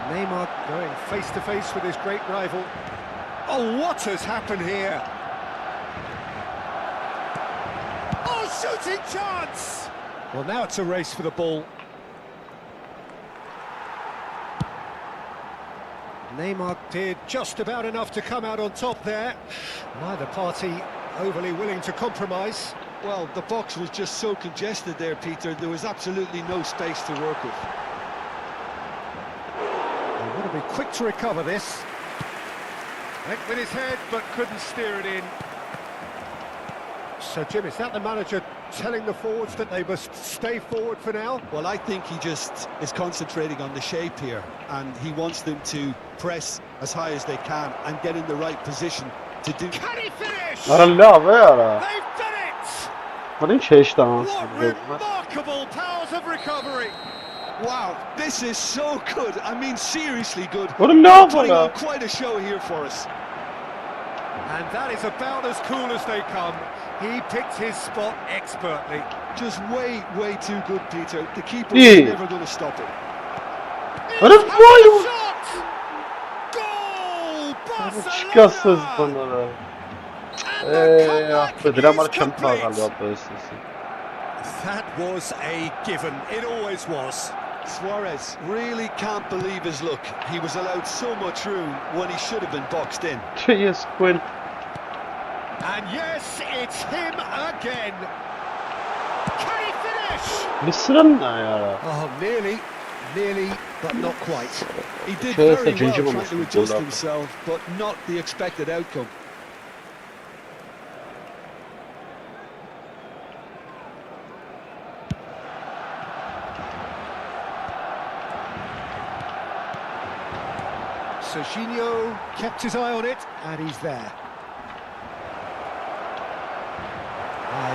Neymar going face-to-face with his great rival. Oh, what has happened here? Oh, shooting chance! Well, now it's a race for the ball. Neymar did just about enough to come out on top there. Neither party overly willing to compromise. Well, the box was just so congested there, Peter. There was absolutely no space to work with. They want to be quick to recover this. Went with his head, but couldn't steer it in. So, Jim, is that the manager telling the forwards that they must stay forward for now? Well, I think he just is concentrating on the shape here, and he wants them to press as high as they can and get in the right position to do. Can he finish? They've done it! What remarkable powers of recovery! Wow, this is so good. I mean, seriously good. Putting on quite a show here for us. And that is about as cool as they come. He picked his spot expertly. Just way, way too good, Peter. The keeper is never going to stop it. Shot! Goal! Barcelona! That was a given. It always was. Suarez really can't believe his luck. He was allowed so much room when he should have been boxed in. Yes, Quinn. And yes, it's him again. Can he finish? Oh, nearly, but not quite. He did very well trying to adjust himself, but not the expected outcome. Serginho kept his eye on it, and he's there.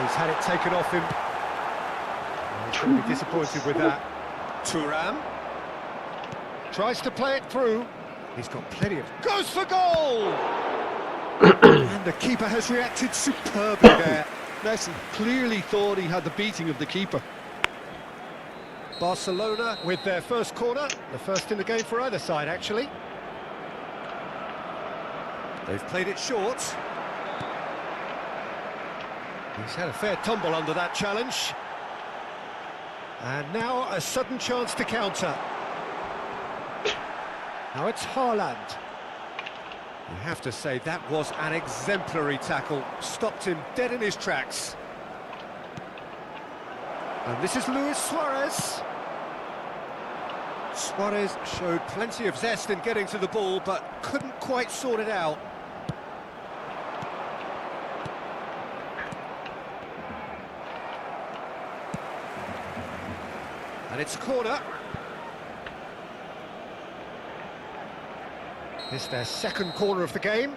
He's had it taken off him. He's going to be disappointed with that. Thuram tries to play it through. He's got plenty of... Goes for goal! And the keeper has reacted superbly there. Messi clearly thought he had the beating of the keeper. Barcelona with their first corner. The first in the game for either side, actually. They've played it short. He's had a fair tumble under that challenge. And now a sudden chance to counter. Now it's Haaland. You have to say that was an exemplary tackle. Stopped him dead in his tracks. And this is Luis Suarez. Suarez showed plenty of zest in getting to the ball, but couldn't quite sort it out. And it's a corner. This is their second corner of the game.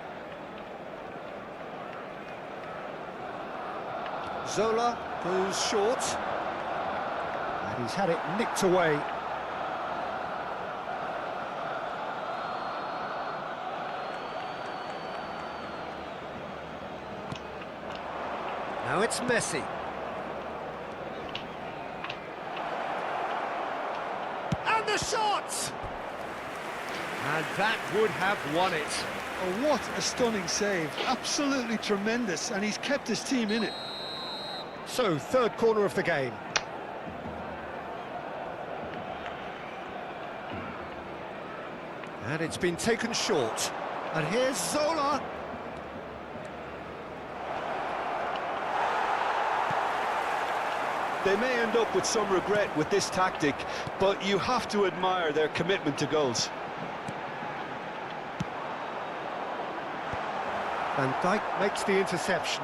Zola goes short. And he's had it nicked away. Now it's Messi. And the shot! And that would have won it. Oh, what a stunning save. Absolutely tremendous, and he's kept his team in it. So, third corner of the game. And it's been taken short. And here's Zola. They may end up with some regret with this tactic, but you have to admire their commitment to goals. Van Dijk makes the interception.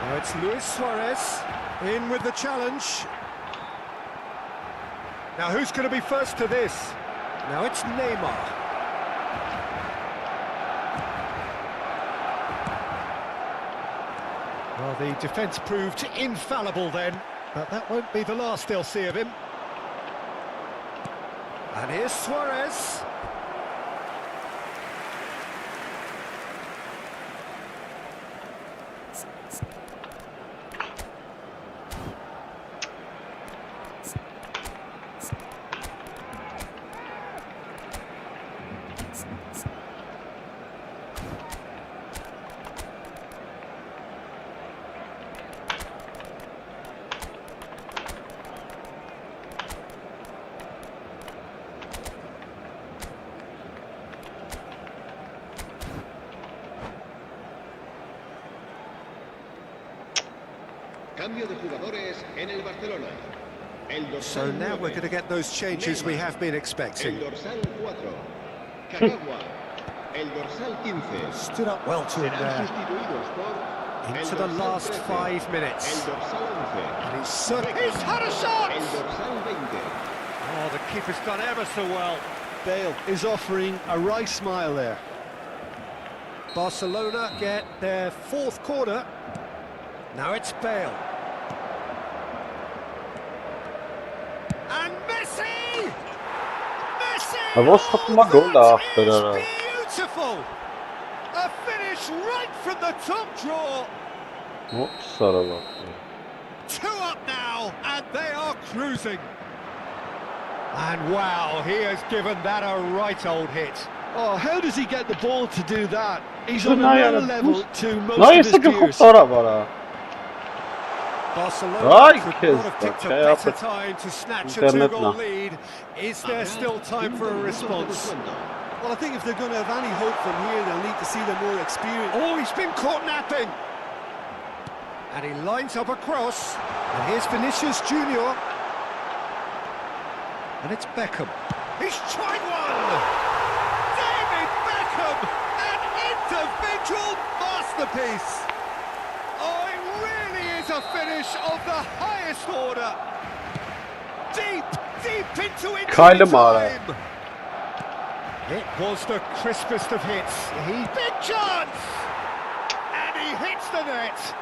Now it's Luis Suarez in with the challenge. Now who's going to be first to this? Now it's Neymar. Well, the defence proved infallible then, but that won't be the last they'll see of him. And here's Suarez. Cambio de jugadores en el Barcelona. So now we're going to get those changes we have been expecting. El dorsal 4. Kagawa. El dorsal 15. Stood up well to him Serán there. sustituidos por Into el the dorsal last 13, 5 minutes. El dorsal 11. And he's had a shot! El dorsal 20. Oh, the keeper's done ever so well. Bale is offering a wry smile there. Barcelona get their fourth corner. Now it's Bale. And Messi! Messi! I was talking about goal That after is that. beautiful! A finish right from the top draw. Oops, sorry. 2 up now, and they are cruising. And wow, he has given that a right old hit. Oh, how does he get the ball to do that? He's So on now another you level have to most No, of jest his tylko peers. chłoptora bara. Barcelona Right, could kids, not have picked a okay, better but time to snatch a internet 2-goal now. lead. Is there still time for a response? Well, I think if they're going to have any hope from here, they'll need to see the more experienced. Oh, he's been caught napping. And he lines up a cross. And here's Vinicius Junior. And it's Beckham. He's tried one! David Beckham! An individual masterpiece! Oh, it really is a finish of the highest order. Deep into Kyler injury Murray. time. It was the crispest of hits. Big chance! And he hits the net.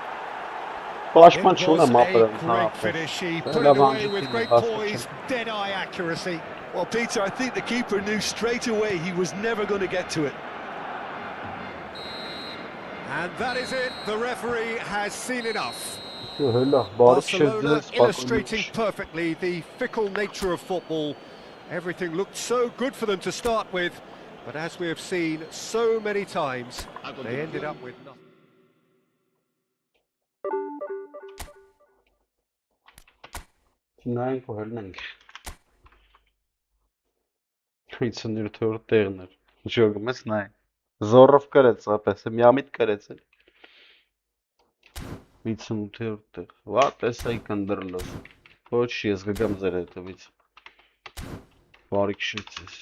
Başman It şuna was mı a yapalım? great finish. He put it Öyle away bence with değil, great başka poise, şey. dead-eye accuracy. Well, Peter, I think the keeper knew straight away he was never going to get to it. And that is it. The referee has seen enough. Öyle, Barış Barcelona Şezdes, illustrating bakılmış. perfectly the fickle nature of football. Everything looked so good for them to start with, but as we have seen so many times, they ended up with nothing. Nein, vorher Funktioniert տեղներ։ Ժողում ես նայ։ Զորով կրեց, ապես միամիտ կրեց։ 58-րդ տեղ։ Վա, տեսա կնդրլոս։ Ոչ, ես գգամ ձեր հետևից։ Բարի քշեցես։